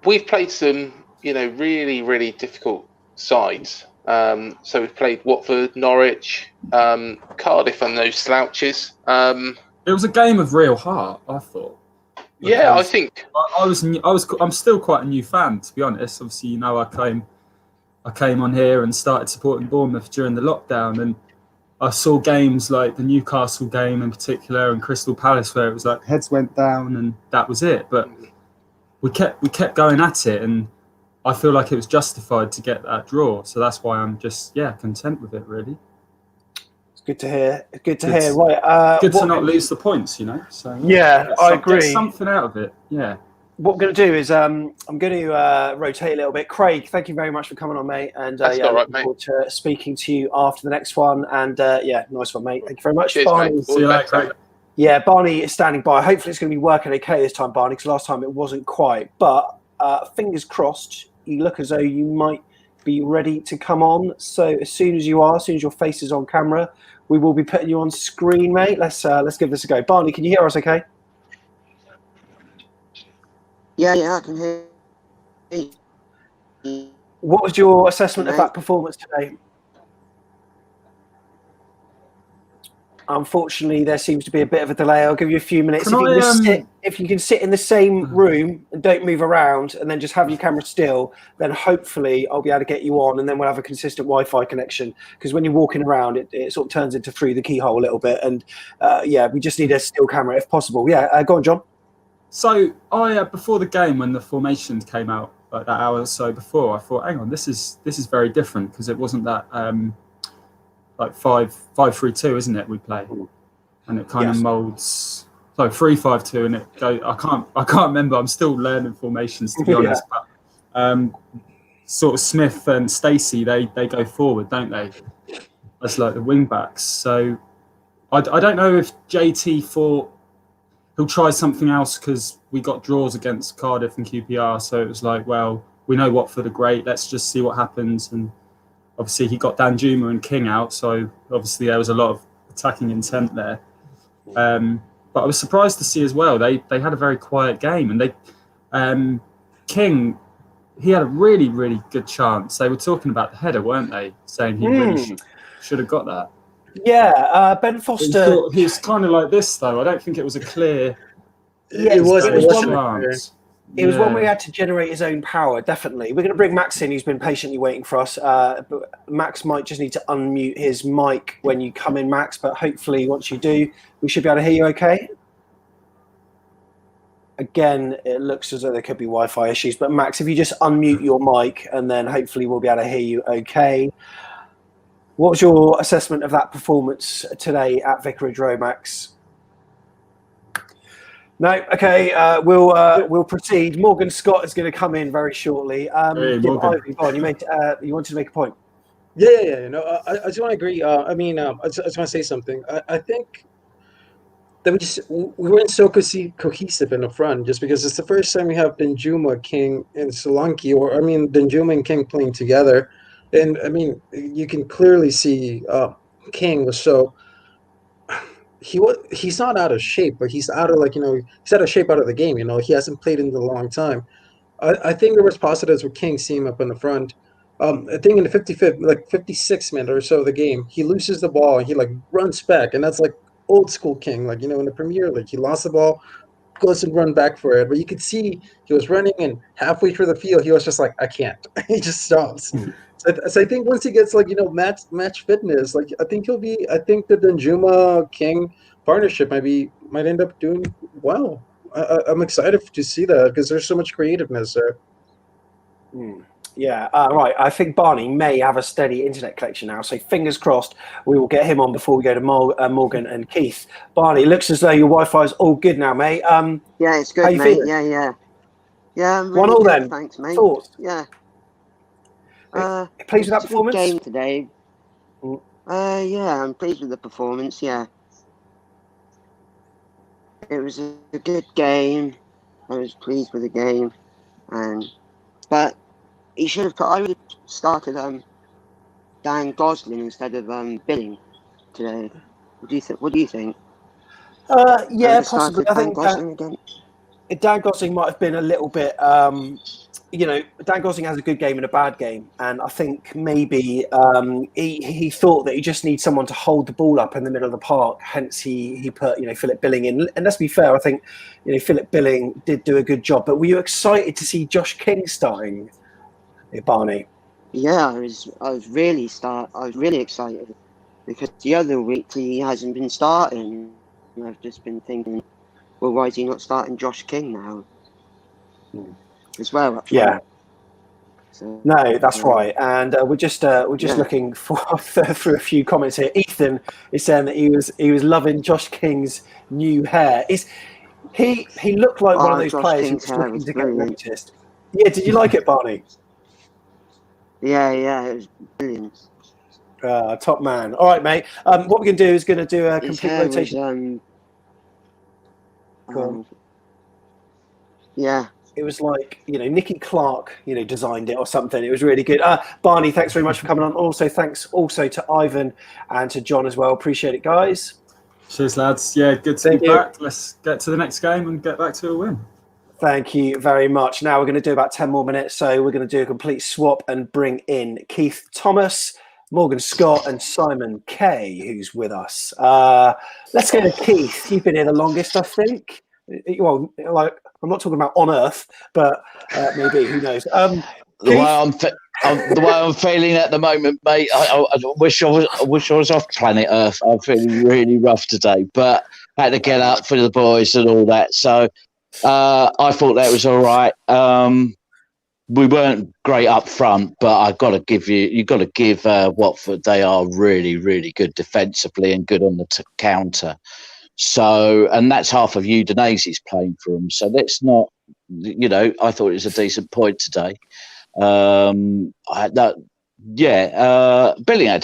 We've played some, really, really difficult sides. So we've played Watford, Norwich, Cardiff and those slouches. It was a game of real heart, I thought. Yeah, I think I'm still quite a new fan, to be honest. Obviously, I came on here and started supporting Bournemouth during the lockdown, and I saw games like the Newcastle game in particular and Crystal Palace where it was like heads went down and that was it. But we kept going at it, and I feel like it was justified to get that draw. So that's why I'm just content with it, really. Good to hear. Good to hear. Right. Good to not lose the points, So I agree. Get something out of it. Yeah. What I'm going to do is I'm going to rotate a little bit. Craig, thank you very much for coming on, mate. And that's all right, mate. Looking forward to speaking to you after the next one. And nice one, mate. Thank you very much. Cheers, Barney. mate. See you later, Craig. Yeah, Barney is standing by. Hopefully, it's going to be working okay this time, Barney, because last time it wasn't quite. But fingers crossed. You look as though you might be ready to come on. So as soon as your face is on camera, we will be putting you on screen, mate. Let's give this a go. Barney, can you hear us okay? Yeah, I can hear you. What was your assessment of that performance today? Unfortunately, there seems to be a bit of a delay. I'll give you a few minutes. If you can sit in the same room and don't move around and then just have your camera still, then hopefully I'll be able to get you on and then we'll have a consistent Wi-Fi connection. Because when you're walking around, it sort of turns into through the keyhole a little bit. And we just need a still camera if possible. Yeah, go on, John. So I before the game, when the formations came out like that hour or so before, I thought, hang on, this is very different because it wasn't that like 5-3-2, isn't it? We play, and it kind of molds. So 3-5-2, and it go. I can't remember. I'm still learning formations, to be honest. But sort of Smith and Stacey, they go forward, don't they? As like the wing backs. So I don't know if JT thought he'll try something else because we got draws against Cardiff and QPR. So it was like, well, we know Watford are great. Let's just see what happens. And obviously he got Danjuma and King out. So obviously there was a lot of attacking intent there. But I was surprised to see as well, they had a very quiet game. And they King, he had a really, really good chance. They were talking about the header, weren't they? Saying he really should have got that. Yeah, Ben Foster. He was kind of like this, though. I don't think it was a clear Yeah, it wasn't. It Stand a wasn't. chance. It was one where he Yeah. had to generate his own power, definitely. We're going to bring Max in, who's been patiently waiting for us. But Max might just need to unmute his mic when you come in, Max. But hopefully, once you do, we should be able to hear you okay. Again, it looks as though there could be Wi-Fi issues. But Max, if you just unmute your mic, and then hopefully we'll be able to hear you okay. What was your assessment of that performance today at Vicarage Road, Max? No, okay. We'll proceed. Morgan Scott is going to come in very shortly. Hey, Morgan. Ivy, go on. You wanted to make a point. Yeah. No, I just want to agree. I just want to say something. I think that we weren't so cohesive in the front, just because it's the first time we have Danjuma, King, and Solanke, Danjuma and King playing together, and you can clearly see King was so. He's not out of shape, but he's out of he's out of shape out of the game. He hasn't played in a long time. I think there was positives with King seeing him up in the front. I think in the 56th minute or so of the game, he loses the ball and he runs back, and that's old school King. In the Premier League, he lost the ball, goes and run back for it. But you could see he was running, and halfway through the field, he was just like, I can't. He just stops. So I think once he gets match fitness, I think he'll be. I think the Danjuma King partnership might end up doing well. I'm excited to see that because there's so much creativeness there. Yeah, right. I think Barney may have a steady internet connection now, so fingers crossed we will get him on before we go to Morgan and Keith. Barney, it looks as though your Wi-Fi is all good now, mate. Yeah, it's good, mate. Feeling? Yeah. I'm really 1-1 good, then. thanks, mate. Thoughts? Yeah. Pleased with that performance? Good game today. Yeah, I'm pleased with the performance. Yeah. It was a good game. I was pleased with the game, but he should have. I would have started Dan Gosling instead of Billing today. What do you think? Yeah, possibly. I think Gosling again. Dan Gosling might have been a little bit. Dan Gosling has a good game and a bad game, and I think maybe he thought that he just needs someone to hold the ball up in the middle of the park. Hence, he put Philip Billing in. And let's be fair, I think Philip Billing did do a good job. But were you excited to see Josh King starting, Barney? Yeah, I was really excited because the other week he hasn't been starting. And I've just been thinking, well, why is he not starting Josh King now? As well, actually. Yeah. So, no, that's right. And we're just looking through a few comments here. Ethan is saying that he was loving Josh King's new hair. He looked like one of those Josh players King's who was looking to brilliant. get noticed. Yeah, did you like it, Barney? Yeah, it was brilliant. Top man. All right, mate. What we're going to do is do a complete rotation. Yeah. It was like, Nicky Clark, designed it or something. It was really good. Barney, thanks very much for coming on. Also, thanks to Ivan and to John as well. Appreciate it, guys. Cheers, lads. Yeah, good to be back. Let's get to the next game and get back to a win. Thank you very much. Now we're going to do about 10 more minutes. So we're going to do a complete swap and bring in Keith Thomas, Morgan Scott and Simon Kay, who's with us. Let's go to Keith. You've been here the longest, I think. Well, I'm not talking about on Earth, but maybe, who knows? The way I'm feeling at the moment, mate, I wish I was off planet Earth. I'm feeling really rough today, but I had to get up for the boys and all that. So I thought that was all right. We weren't great up front, but you've got to give Watford. They are really, really good defensively and good on the counter. So, and that's half of Udinese's playing for them. So that's not, I thought it was a decent point today. Billing had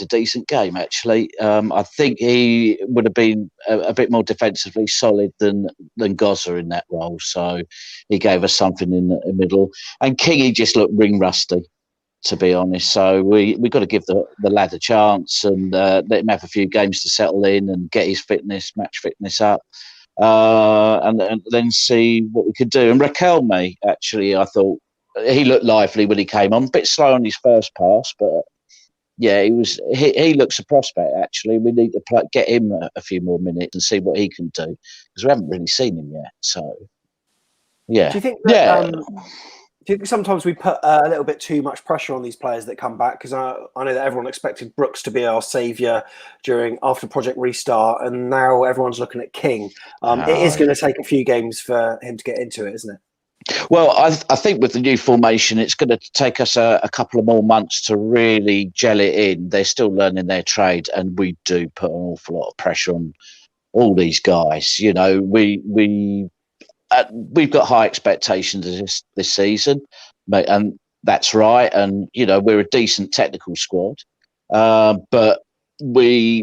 a decent game, actually. I think he would have been a bit more defensively solid than Gozza in that role. So he gave us something in the middle. And Kingy just looked ring rusty, to be honest. So we got to give the lad a chance and let him have a few games to settle in and get his match fitness up. And then see what we could do. And Raquelme, actually, I thought he looked lively when he came on. A bit slow on his first pass, but yeah, he looks a prospect, actually. We need to get him a few more minutes and see what he can do, because we haven't really seen him yet. So Yeah. Do you think that, do you think sometimes we put a little bit too much pressure on these players that come back? Because I know that everyone expected Brooks to be our saviour after Project Restart, and now everyone's looking at King. It is going to take a few games for him to get into it, isn't it? Well, I think with the new formation, it's going to take us a couple of more months to really gel it in. They're still learning their trade, and we do put an awful lot of pressure on all these guys. You know, we've got high expectations this season, and that's right. And you know, we're a decent technical squad, but we're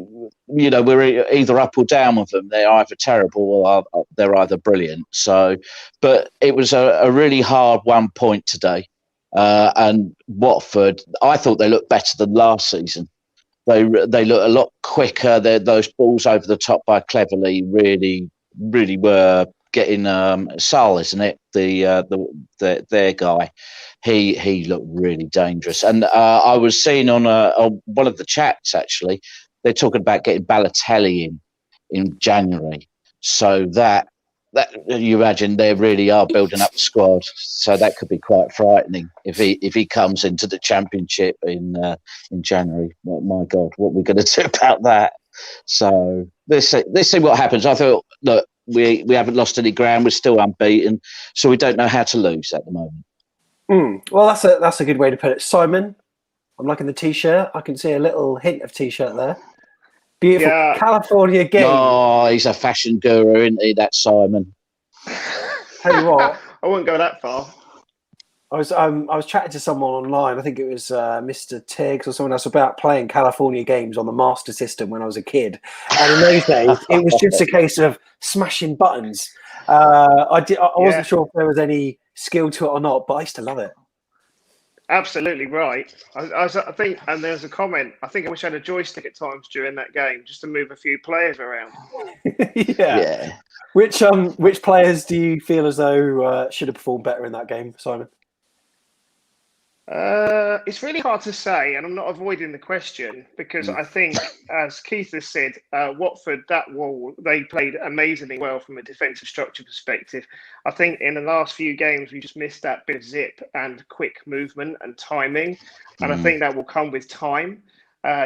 either up or down with them. They're either terrible or they're either brilliant. So, but it was a really hard 1 point today. And Watford, I thought they looked better than last season. They look a lot quicker. Those balls over the top by Cleverly really were getting Sal, isn't it? Their guy. He looked really dangerous. And I was seeing on one of the chats, actually, they're talking about getting Balotelli in January. So that you imagine they really are building up the squad. So that could be quite frightening if he comes into the Championship in January. Oh, my God, what are we going to do about that? So let's see what happens. I thought, look, we haven't lost any ground. We're still unbeaten. So we don't know how to lose at the moment. Well, that's a good way to put it. Simon, I'm liking the T-shirt. I can see a little hint of T-shirt there. Beautiful. Yeah. California game. Oh, he's a fashion guru, isn't he, that Simon? Tell you what. I wouldn't go that far. I was chatting to someone online. I think it was Mr. Tiggs or someone else about playing California games on the Master System when I was a kid. And in those days, it was just a case of smashing buttons. I wasn't sure if there was any skill to it or not, but I used to love it. Absolutely right. I think, and there's a comment. I think I wish I had a joystick at times during that game just to move a few players around. Yeah. Which players do you feel as though should have performed better in that game, Simon? It's really hard to say, and I'm not avoiding the question because I think, as Keith has said, Watford, they played amazingly well from a defensive structure perspective. I think in the last few games, we just missed that bit of zip and quick movement and timing, and I think that will come with time.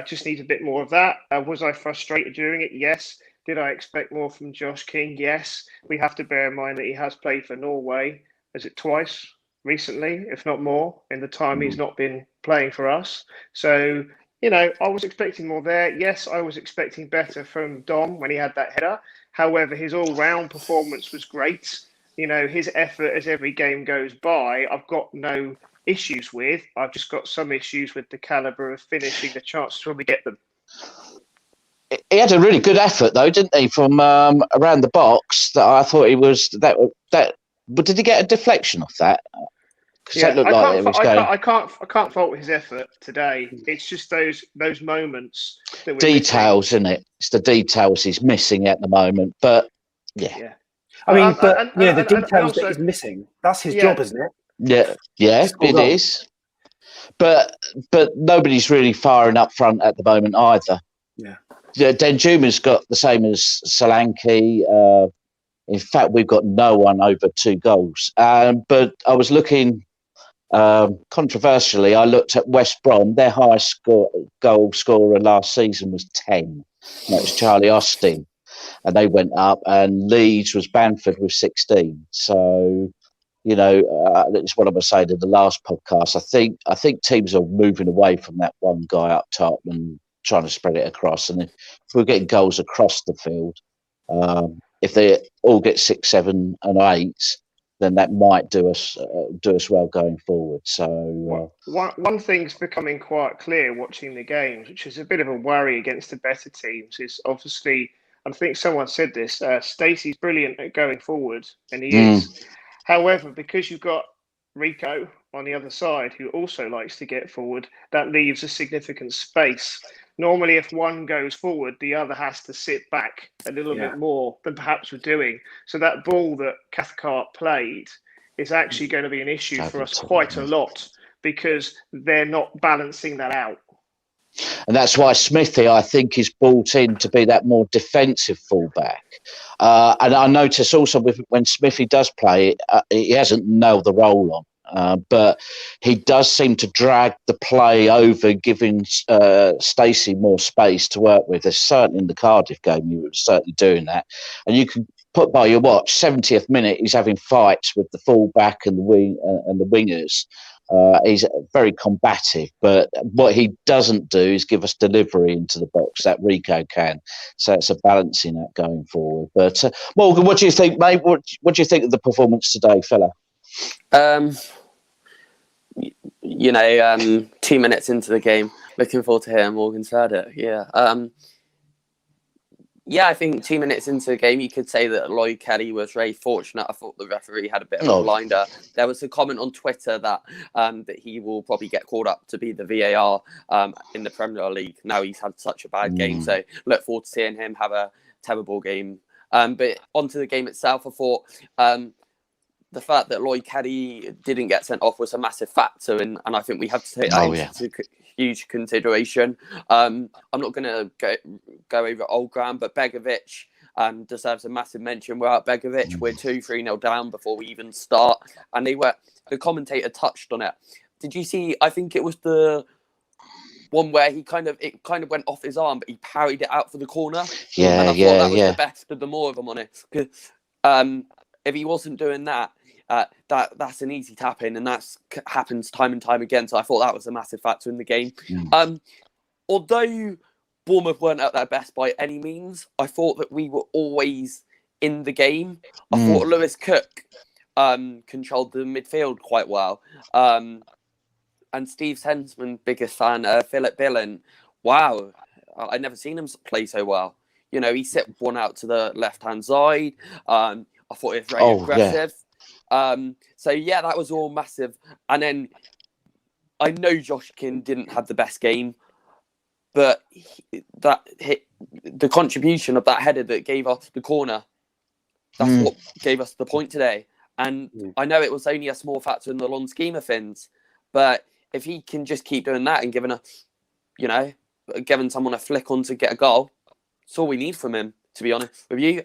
Just need a bit more of that. Was I frustrated during it? Yes. Did I expect more from Josh King? Yes. We have to bear in mind that he has played for Norway. Is it twice? Recently, if not more, in the time he's not been playing for us. So, I was expecting more there. Yes, I was expecting better from Dom when he had that header. However, his all-round performance was great. His effort as every game goes by, I've got no issues with. I've just got some issues with the calibre of finishing the chances when we get them. He had a really good effort, though, didn't he, from around the box? That I thought he was that. But did he get a deflection off that? Yeah, I can't fault his effort today. It's just those moments that details, isn't it? It's the details he's missing at the moment. But yeah. I mean, the details that he's missing. That's his job, isn't it? Yeah, it is. But nobody's really firing up front at the moment either. Yeah. Denjuma's got the same as Solanke. In fact, we've got no one over 2 goals. But I was looking, controversially, I looked at West Brom. Their highest goal scorer last season was 10. That was Charlie Austin. And they went up. And Leeds was Bamford with 16. So, that's what I was saying in the last podcast. I think teams are moving away from that one guy up top and trying to spread it across. And if we're getting goals across the field, if they all get 6, 7, and 8, then that might do us well going forward. So one thing's becoming quite clear watching the games, which is a bit of a worry against the better teams, is obviously, I think someone said this, Stacey's brilliant at going forward, and he is. However, because you've got Rico on the other side, who also likes to get forward, that leaves a significant space. Normally, if one goes forward, the other has to sit back a little bit more than perhaps we're doing. So that ball that Cathcart played is actually going to be an issue for us quite a lot because they're not balancing that out. And that's why Smithy, I think, is brought in to be that more defensive fullback. And I notice also when Smithy does play, he hasn't nailed the role on. But he does seem to drag the play over, giving Stacey more space to work with. There's certainly in the Cardiff game, you were certainly doing that. And you can put by your watch, 70th minute, he's having fights with the fullback and the wingers. He's very combative, but what he doesn't do is give us delivery into the box that Rico can. So it's a balancing act going forward. But Morgan, what do you think, mate? What do you think of the performance today, fella? 2 minutes into the game, looking forward to hearing Morgan said it. I think 2 minutes into the game, you could say that Lloyd Kelly was very fortunate. I thought the referee had a bit of a blinder. There was a comment on Twitter that he will probably get called up to be the VAR in the Premier League. Now he's had such a bad game, so look forward to seeing him have a terrible game. But onto the game itself, I thought the fact that Lloyd Kelly didn't get sent off was a massive factor, and I think we have to take that into huge consideration. I'm not going to go over old ground, but Begovic deserves a massive mention. Without Begovic, we're 2-3-0 down before we even start, and the commentator touched on it. Did you see? I think it was the one where it kind of went off his arm, but he parried it out for the corner. And I thought that was the best of the more of them on it. If he wasn't doing that, that's an easy tap in, and that happens time and time again. So I thought that was a massive factor in the game. Although Bournemouth weren't at their best by any means, I thought that we were always in the game. I thought Lewis Cook controlled the midfield quite well. And Steve Hensman, biggest fan, Philip Billen. Wow, I'd never seen him play so well. He set one out to the left-hand side. I thought it was very aggressive. That was all massive. And then I know Josh King didn't have the best game, but the contribution of that header that gave us the corner, that's what gave us the point today. And I know it was only a small factor in the long scheme of things, but if he can just keep doing that and giving someone a flick on to get a goal, that's all we need from him, to be honest with you.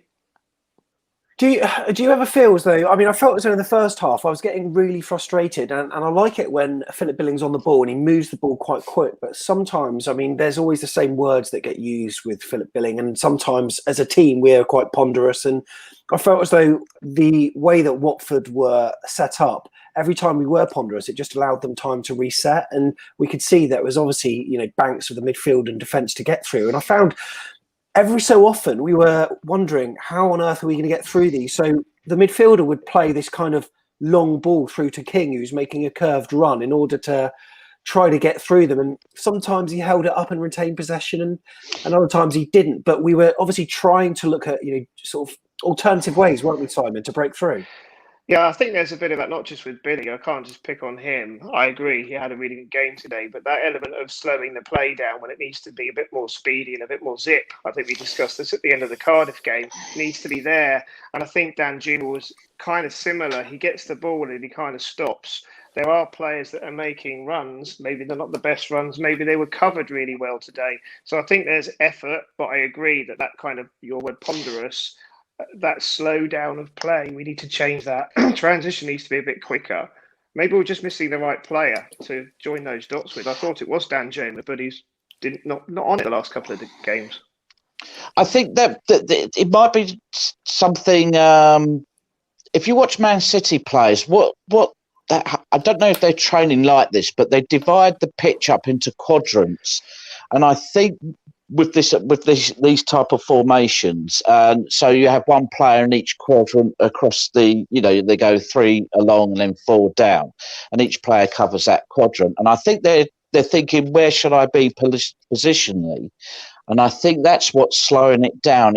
Do you ever feel as though, I felt as though in the first half I was getting really frustrated, and I like it when Philip Billing's on the ball and he moves the ball quite quick, but sometimes, there's always the same words that get used with Philip Billing, and sometimes as a team we're quite ponderous, and I felt as though the way that Watford were set up, every time we were ponderous, it just allowed them time to reset, and we could see that it was obviously, banks of the midfield and defence to get through, and I found every so often we were wondering how on earth are we going to get through these. So the midfielder would play this kind of long ball through to King, who's making a curved run in order to try to get through them. And sometimes he held it up and retained possession, and other times he didn't. But we were obviously trying to look at, sort of alternative ways, weren't we, Simon, to break through? Yeah, I think there's a bit of that, not just with Billy. I can't just pick on him. I agree, he had a really good game today, but that element of slowing the play down when it needs to be a bit more speedy and a bit more zip, I think we discussed this at the end of the Cardiff game, needs to be there. And I think Dan Juma was kind of similar. He gets the ball and he kind of stops. There are players that are making runs. Maybe they're not the best runs. Maybe they were covered really well today. So I think there's effort, but I agree that kind of, your word ponderous, that slow down of play, we need to change that. Transition needs to be a bit quicker. Maybe we're just missing the right player to join those dots with. I thought it was Dan Juma, but he's not on it the last couple of the games. I think that it might be something. If you watch Man City players, I don't know if they're training like this, but they divide the pitch up into quadrants, and I think with these type of formations, so you have one player in each quadrant across the, they go 3 along and then 4 down, and each player covers that quadrant. And I think they're thinking, where should I be positionally? And I think that's what's slowing it down.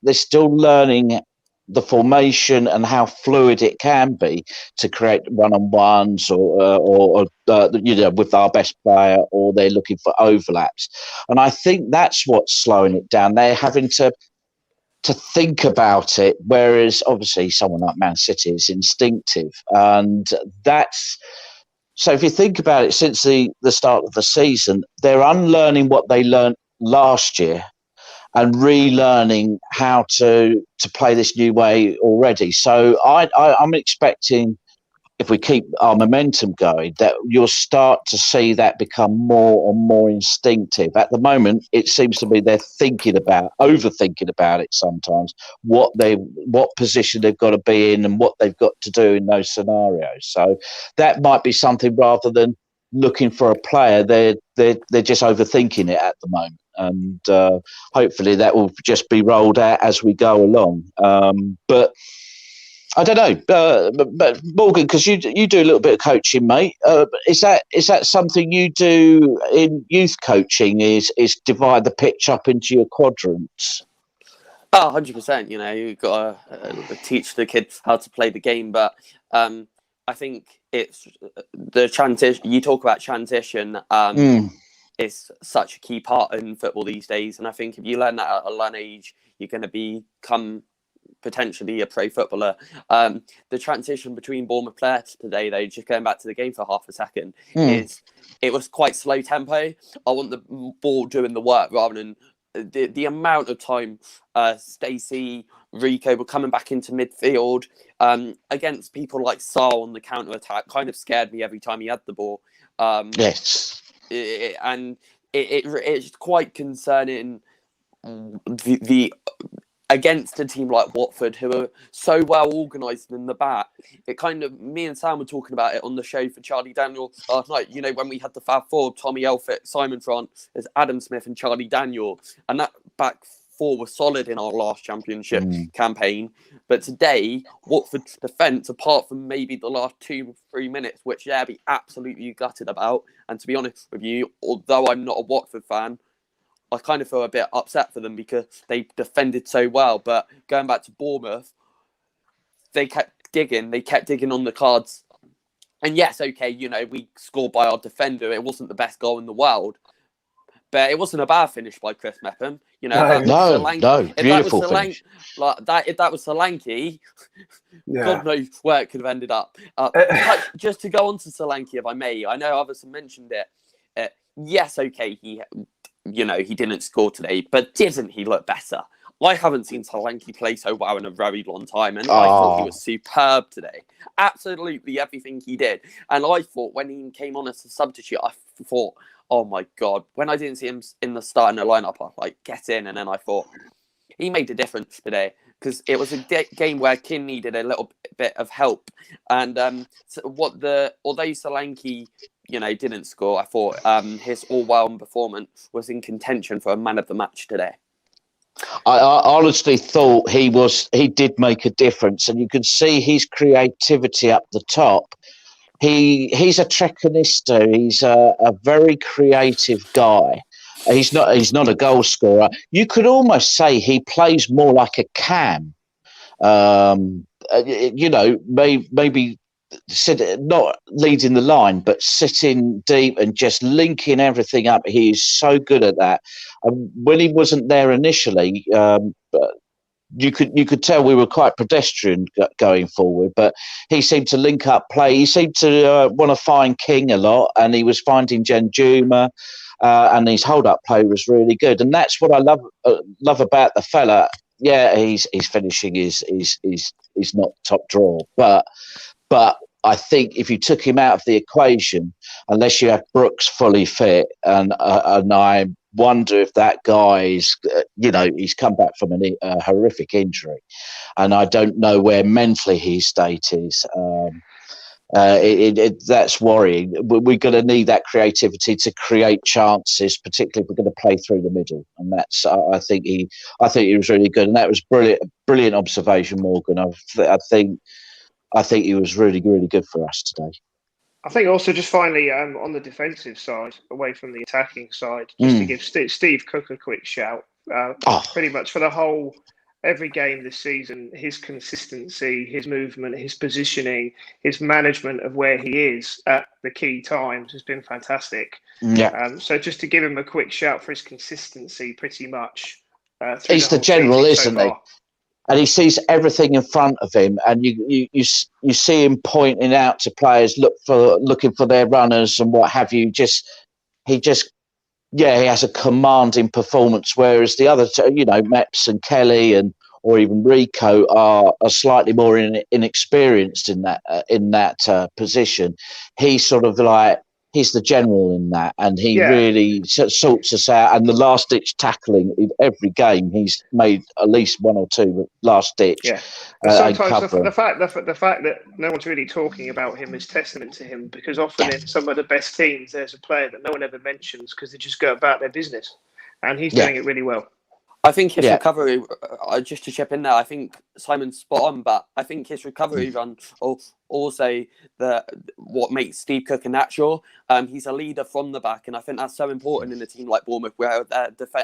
They're still learning the formation and how fluid it can be to create one-on-ones or with our best player, or they're looking for overlaps. And I think that's what's slowing it down. They're having to think about it, whereas obviously someone like Man City is instinctive, and that's So if you think about it, since the start of the season, they're unlearning what they learned last year and relearning how to play this new way already. So I'm expecting, if we keep our momentum going, that you'll start to see that become more and more instinctive. At the moment, it seems to be they're overthinking about it sometimes, what position they've got to be in and what they've got to do in those scenarios. So that might be something, rather than looking for a player, they're just overthinking it at the moment. And hopefully that will just be rolled out as we go along. But I don't know, but Morgan, because you do a little bit of coaching, mate. Is that something you do in youth coaching? Is divide the pitch up into your quadrants? Oh, 100%. You know, you've got to teach the kids how to play the game, but I think it's the transition. You talk about transition. Is such a key part in football these days, and I think if you learn that at a young age, you're going to become potentially a pro footballer. The transition between Bournemouth players today, though, just going back to the game for half a second, is it was quite slow tempo. I want the ball doing the work rather than the amount of time Stacey, Rico were coming back into midfield against people like Saul on the counter attack. Kind of scared me every time he had the ball. Yes. It's quite concerning the against a team like Watford, who are so well organised in the back. It kind of, me and Sam were talking about it on the show for Charlie Daniel last night. You know, when we had the Fab Four, Tommy Elphick, Simon Trant, there's Adam Smith and Charlie Daniel, and that back four was solid in our last championship campaign. But today, Watford's defence, apart from maybe the last 2-3 minutes, which they'll be absolutely gutted about, and to be honest with you, although I'm not a Watford fan, I kind of feel a bit upset for them because they defended so well. But going back to Bournemouth, they kept digging on the cards. And yes, okay, you know, we scored by our defender. It wasn't the best goal in the world, but it wasn't a bad finish by Chris Mepham. You know, beautiful finish. If that was Solanke, God knows where it could have ended up. Just to go on to Solanke, if I may, I know others have mentioned it. Yes, okay, he didn't score today, but didn't he look better? I haven't seen Solanke play so well in a very long time, and I thought he was superb today. Absolutely everything he did. And I thought when he came on as a substitute, I thought, oh my God, when I didn't see him in the starting lineup, I was like, get in. And then I thought, he made a difference today, because it was a game where Keane needed a little bit of help. And although Solanke, you know, didn't score, I thought his all-round performance was in contention for a man of the match today. I honestly thought he did make a difference, and you could see his creativity up the top. He's a trequartista. He's a very creative guy. He's not a goal scorer. You could almost say he plays more like a cam. You know, maybe not leading the line, but sitting deep and just linking everything up. He is so good at that. When he wasn't there initially, you could tell we were quite pedestrian going forward, but he seemed to link up play. He seemed to want to find King a lot, and he was finding Janjuma, and his hold-up play was really good. And that's what I love about the fella. Yeah, his finishing is not top drawer, but I think if you took him out of the equation, unless you have Brooks fully fit, and I wonder if that guy's, he's come back from a horrific injury, and I don't know where mentally his state is. That's worrying. We're going to need that creativity to create chances, particularly if we're going to play through the middle. And that's, I think he was really good, and that was brilliant observation, Morgan. I think he was really, really good for us today. I think also just finally on the defensive side, away from the attacking side, just to give Steve Cook a quick shout. Pretty much for every game this season, his consistency, his movement, his positioning, his management of where he is at the key times has been fantastic. Yeah. So just to give him a quick shout for his consistency, pretty much. He's the general, isn't he? and he sees everything in front of him, and you see him pointing out to players, looking for their runners and what have you. He has a commanding performance, whereas the other, Meps and Kelly or even Rico are slightly more inexperienced in that position. He's sort of like, he's the general in that, and he really sorts us out. And the last-ditch tackling in every game, he's made at least one or two last-ditch. Yeah, sometimes the fact that no one's really talking about him is testament to him, because often in some of the best teams, there's a player that no one ever mentions because they just go about their business, and he's doing it really well. I think his recovery, just to chip in there, I think Simon's spot on, but I think his recovery run also what makes Steve Cook a natural. He's a leader from the back, and I think that's so important in a team like Bournemouth, where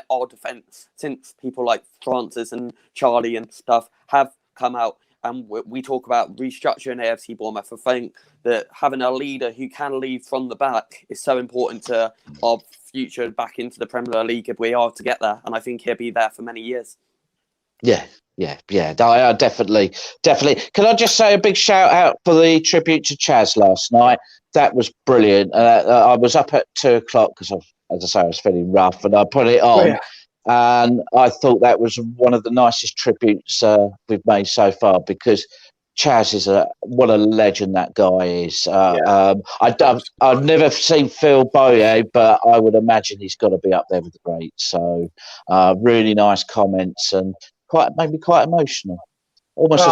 our defence, since people like Francis and Charlie and stuff have come out, and we talk about restructuring AFC Bournemouth. I think that having a leader who can lead from the back is so important to our future back into the Premier League if we are to get there, and I think he'll be there for many years. Yeah. I definitely. Can I just say a big shout out for the tribute to Chaz last night? That was brilliant. I was up at 2:00 because, as I say, I was feeling rough, and I put it on. And I thought that was one of the nicest tributes we've made so far, because Chaz is what a legend that guy is. I've never seen Phil Boyer, but I would imagine he's got to be up there with the greats. So really nice comments, and made me quite emotional. Almost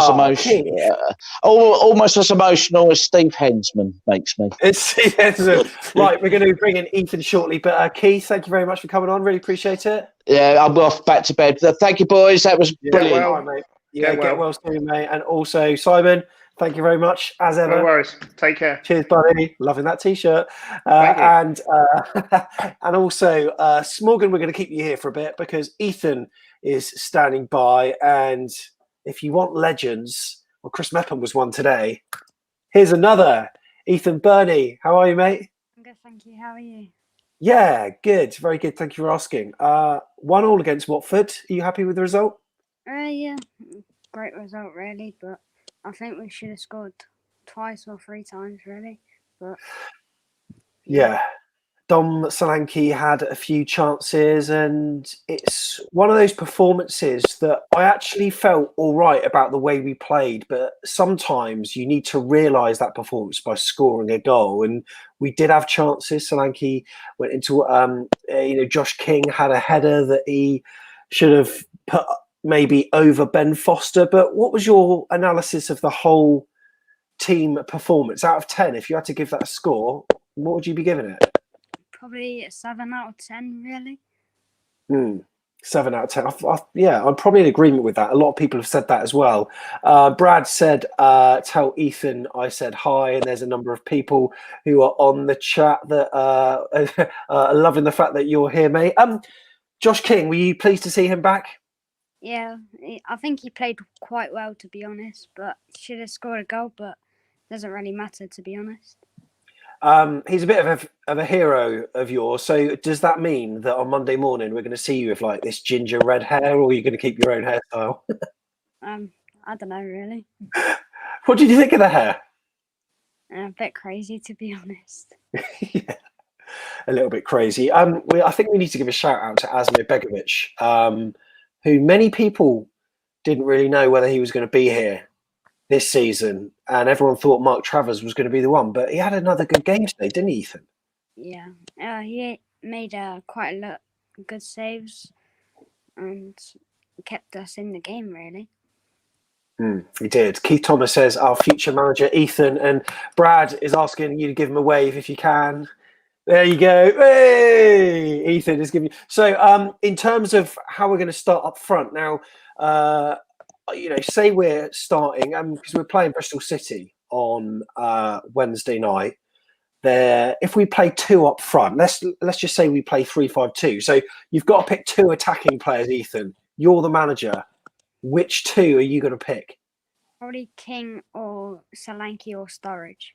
as emotional as Steve Hensman makes me. It's Steve Hensman. Right, we're going to bring in Ethan shortly, but Keith, thank you very much for coming on. Really appreciate it. Yeah, I'm off back to bed. Thank you, boys. That was brilliant. Well, mate. Get well soon, mate. And also, Simon, thank you very much, as ever. No worries. Take care. Cheers, buddy. Loving that T-shirt. And also, Smorgan, we're going to keep you here for a bit because Ethan is standing by. And if you want legends, well, Chris Mepham was one today. Here's another. Ethan Burney. How are you, mate? I'm good, thank you. How are you? Yeah, good. Very good. Thank you for asking. 1-1 against Watford. Are you happy with the result? Yeah, great result, really. But I think we should have scored twice or 3 times, really. But yeah. Dom Solanke had a few chances, and it's one of those performances that I actually felt all right about the way we played, but sometimes you need to realise that performance by scoring a goal, and we did have chances. Solanke went into, Josh King had a header that he should have put maybe over Ben Foster, but what was your analysis of the whole team performance? Out of 10, if you had to give that a score, what would you be giving it? Probably a 7 out of 10, really. 7 out of 10. I'm probably in agreement with that. A lot of people have said that as well. Brad said, tell Ethan I said hi, and there's a number of people who are on the chat that are loving the fact that you're here, mate. Josh King, were you pleased to see him back? Yeah, I think he played quite well, to be honest, but should have scored a goal, but doesn't really matter, to be honest. He's a bit of a hero of yours. So does that mean that on Monday morning we're going to see you with like this ginger red hair, or are you going to keep your own hairstyle? I don't know, really. What did you think of the hair? A bit crazy, to be honest. Yeah, a little bit crazy. I think we need to give a shout out to Asmir Begovic, who many people didn't really know whether he was going to be here this season, and everyone thought Mark Travers was going to be the one, but he had another good game today, didn't he, Ethan? Yeah, he made quite a lot of good saves and kept us in the game, really. He did. Keith Thomas says, our future manager, Ethan, and Brad is asking you to give him a wave if you can. There you go. Hey! Ethan is giving you... So in terms of how we're going to start up front now, say we're starting, because we're playing Bristol City on Wednesday night. If we play 2 up front, let's just say we play 3-5-2. So you've got to pick 2 attacking players, Ethan. You're the manager. Which 2 are you going to pick? Probably King or Solanke or Sturridge.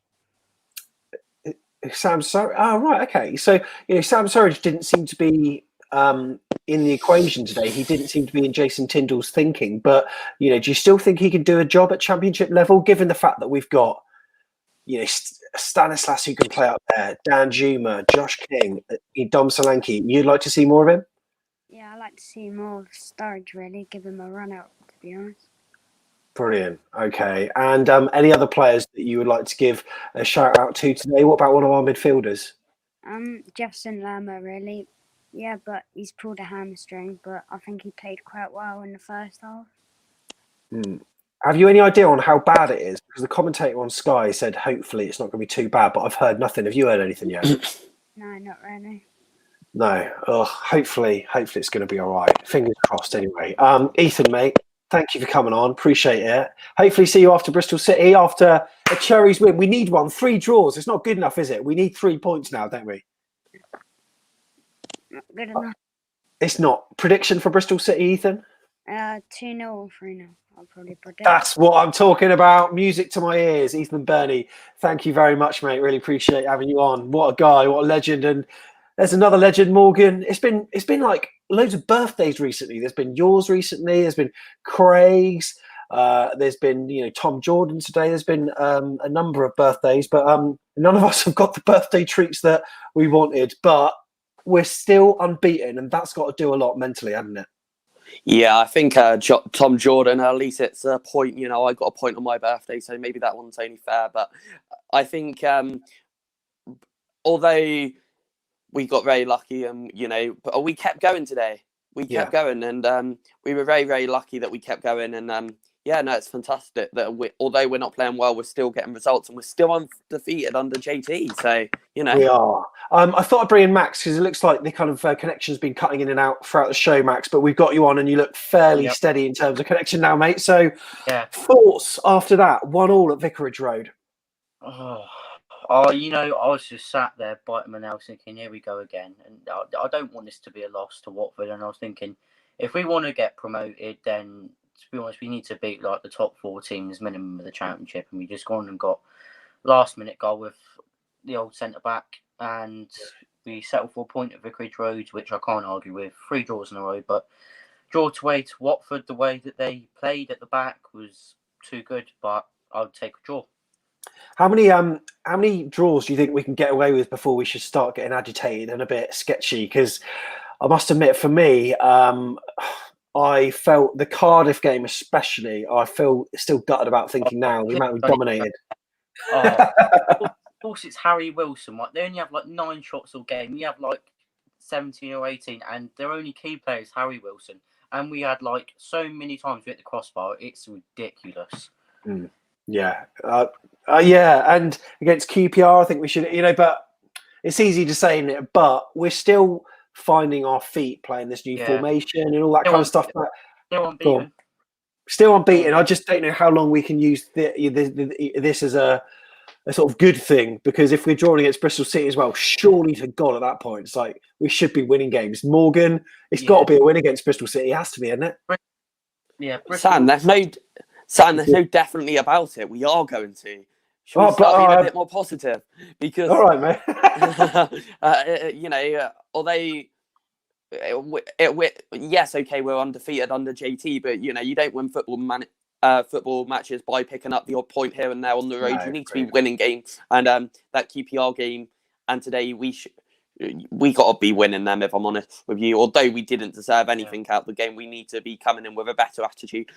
Sam Surridge. Oh, right, okay. So Sam Surridge didn't seem to be in the equation today. He didn't seem to be in Jason Tyndall's thinking. But, do you still think he can do a job at Championship level, given the fact that we've got, Stanislas who can play up there, Dan Juma, Josh King, Dom Solanke? You'd like to see more of him? Yeah, I like to see more of Sturridge, really. Give him a run out, to be honest. Brilliant. Okay. And any other players that you would like to give a shout out to today? What about one of our midfielders? Jefferson Lerma, really. Yeah, but he's pulled a hamstring, but I think he played quite well in the first half. Have you any idea on how bad it is? Because the commentator on Sky said hopefully it's not going to be too bad, but I've heard nothing. Have you heard anything yet? No, not really. No. Hopefully it's going to be all right. Fingers crossed anyway. Ethan, mate, thank you for coming on. Appreciate it. Hopefully see you after Bristol City, after a Cherries win. We need one. 3 draws. It's not good enough, is it? We need 3 points now, don't we? Not good enough. It's not. Prediction for Bristol City, Ethan? 2-0 or 3-0. I'll probably predict. That's what I'm talking about. Music to my ears. Ethan Burney, thank you very much, mate. Really appreciate having you on. What a guy, what a legend. And there's another legend, Morgan. It's been like loads of birthdays recently. There's been yours recently. There's been Craig's. There's been, Tom Jordan today. There's been a number of birthdays, but none of us have got the birthday treats that we wanted. But we're still unbeaten, and that's got to do a lot mentally, hasn't it? Yeah, I think Tom Jordan, at least it's a point, I got a point on my birthday, so maybe that one's only fair. But I think although we got very lucky and, but we kept going today. We kept going, and we were very, very lucky that we kept going. And it's fantastic that although we're not playing well, we're still getting results, and we're still undefeated under JT. So, We are. I thought I'd bring in Max because it looks like the kind of connection's been cutting in and out throughout the show, Max, but we've got you on and you look fairly steady in terms of connection now, mate. So thoughts after that, 1-1 at Vicarage Road? I was just sat there biting my nails thinking, here we go again. And I don't want this to be a loss to Watford. And I was thinking, if we want to get promoted, then to be honest, we need to beat like the top 4 teams minimum of the Championship. And we just gone and got last-minute goal with the old centre-back. And we settled for a point at Vicarage Road, which I can't argue with. 3 draws in a row. But draw away to Watford, the way that they played at the back was too good. But I would take a draw. How many draws do you think we can get away with before we should start getting agitated and a bit sketchy? Because I must admit, for me, I felt the Cardiff game especially, I feel still gutted about thinking now the amount we dominated. Of course, it's Harry Wilson. Right? They only have like 9 shots all game. You have like 17 or 18, and their only key player is Harry Wilson. And we had like so many times we hit the crossbar. It's ridiculous. Yeah. And against QPR, I think we should, but it's easy to say, isn't it? But we're still finding our feet playing this new formation and all that kind of stuff. Still unbeaten. Still unbeaten. I just don't know how long we can use this as a sort of good thing, because if we're drawing against Bristol City as well, surely to God at that point, it's like we should be winning games. Morgan, it's got to be a win against Bristol City. It has to be, isn't it? Yeah. Sam, there's no definitely about it. We are going to. Should we start being a bit more positive? Because all right, mate. Although yes, okay, we're undefeated under JT, but you don't win football matches by picking up the odd point here and there on the road. You need to be winning games, and that QPR game and today we got to be winning them, if I'm honest with you. Although we didn't deserve anything out of the game, we need to be coming in with a better attitude.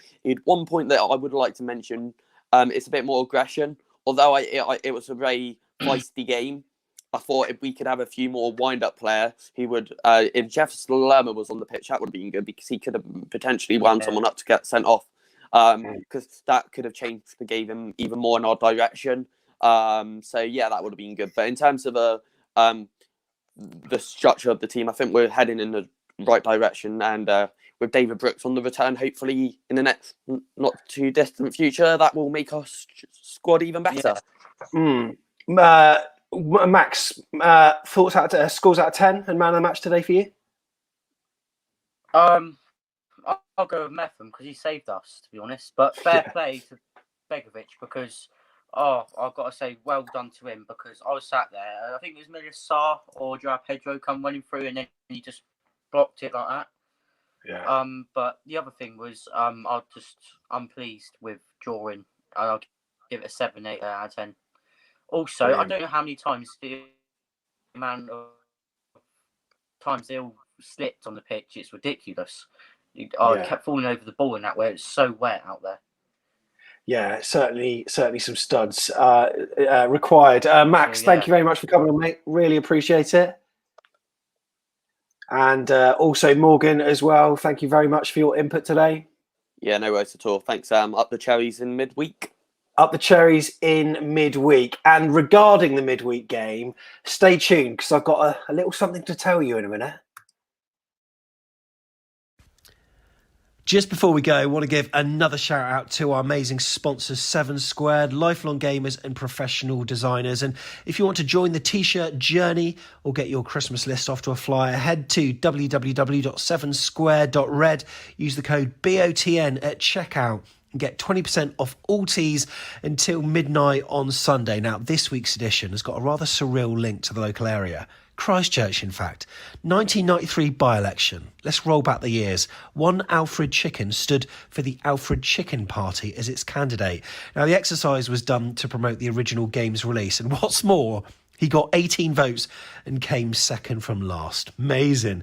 One point that I would like to mention, it's a bit more aggression. Although it was a very feisty game, I thought if we could have a few more wind-up players who would, if Jefferson Lerma was on the pitch, that would have been good, because he could have potentially wound someone up to get sent off, because that could have changed the game even more in our direction. So yeah, that would have been good. But in terms of the structure of the team, I think we're heading in the right direction, and with David Brooks on the return, hopefully in the next not too distant future, that will make our squad even better. Max, thoughts scores out of 10 and man of the match today for you? I'll go with Mepham because he saved us, to be honest. But fair play to Begovic, because I've got to say well done to him, because I was sat there. I think it was Milis Sarr or Joao Pedro come running through, and then he just blocked it like that. Yeah. But the other thing was, I'm pleased with drawing. I'll give it a 7, 8 out of 10. Also, Brilliant. I don't know how many times the amount of times they all slipped on the pitch. It's ridiculous. I kept falling over the ball in that way. It's so wet out there. Yeah, certainly some studs required. Max, thank you very much for coming on, mate. Really appreciate it. And also Morgan as well. Thank you very much for your input today. Yeah, no worries at all. Thanks, up the Cherries in midweek. Up the Cherries in midweek. And regarding the midweek game, stay tuned because I've got a little something to tell you in a minute. Just before we go, I want to give another shout out to our amazing sponsors, 7 Squared, lifelong gamers and professional designers. And if you want to join the t-shirt journey or get your Christmas list off to a flyer, head to www.7square.red, use the code BOTN at checkout and get 20% off all tees until midnight on Sunday. Now, this week's edition has got a rather surreal link to the local area. Christchurch, in fact. 1993 by-election. Let's roll back the years. One Alfred Chicken stood for the Alfred Chicken Party as its candidate. Now, the exercise was done to promote the original game's release. And what's more, he got 18 votes and came second from last. Amazing.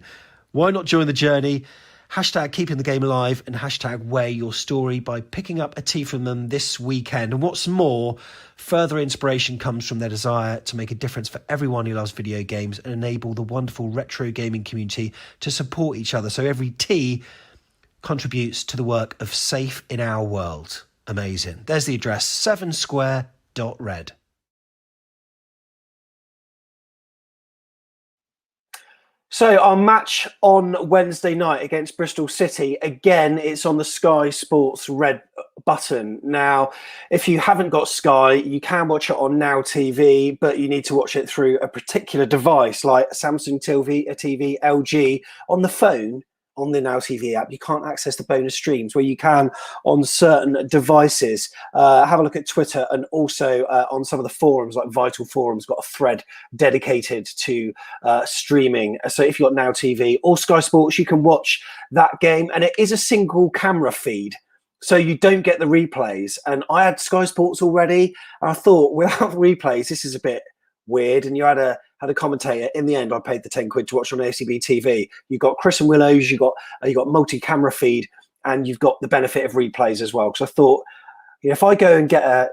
Why not join the journey? Hashtag keeping the game alive and hashtag wear your story by picking up a tee from them this weekend. And what's more, further inspiration comes from their desire to make a difference for everyone who loves video games and enable the wonderful retro gaming community to support each other. So every tee contributes to the work of Safe in Our World. Amazing. There's the address, 7square.red. So our match on Wednesday night against Bristol City, again, it's on the Sky Sports red button. Now, if you haven't got Sky, you can watch it on Now TV, but you need to watch it through a particular device like Samsung TV, LG, on the phone. On the Now TV app, you can't access the bonus streams where you can on certain devices. Have a look at Twitter and also on some of the forums, like Vital Forums, got a thread dedicated to streaming. So if you've got Now TV or Sky Sports, you can watch that game. And it is a single camera feed, so you don't get the replays. And I had Sky Sports already, and I thought, without replays, this is a bit weird. And you had a commentator. In the end, I paid the £10 to watch on AFCB TV. You've got Chris and Willows, you got multi-camera feed, and you've got the benefit of replays as well. Because I thought, if I go and get a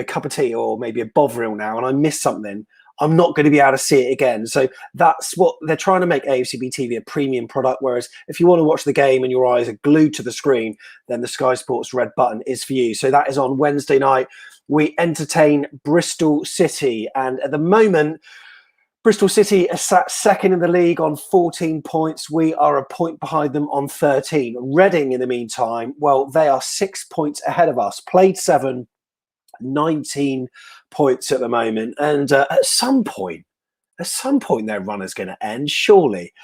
cup of tea or maybe a Bovril now, and I miss something, I'm not going to be able to see it again. So that's what they're trying to make AFCB TV a premium product. Whereas if you want to watch the game and your eyes are glued to the screen, then the Sky Sports red button is for you. So that is on Wednesday night. We entertain Bristol City, and at the moment, Bristol City are sat second in the league on 14 points. We are a point behind them on 13. Reading, in the meantime, well, they are 6 points ahead of us. Played 7, 19 points at the moment. And at some point, their run is going to end, surely.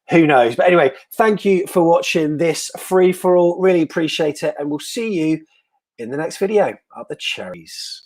Who knows? But anyway, thank you for watching this free-for-all. Really appreciate it. And we'll see you in the next video. Up the Cherries.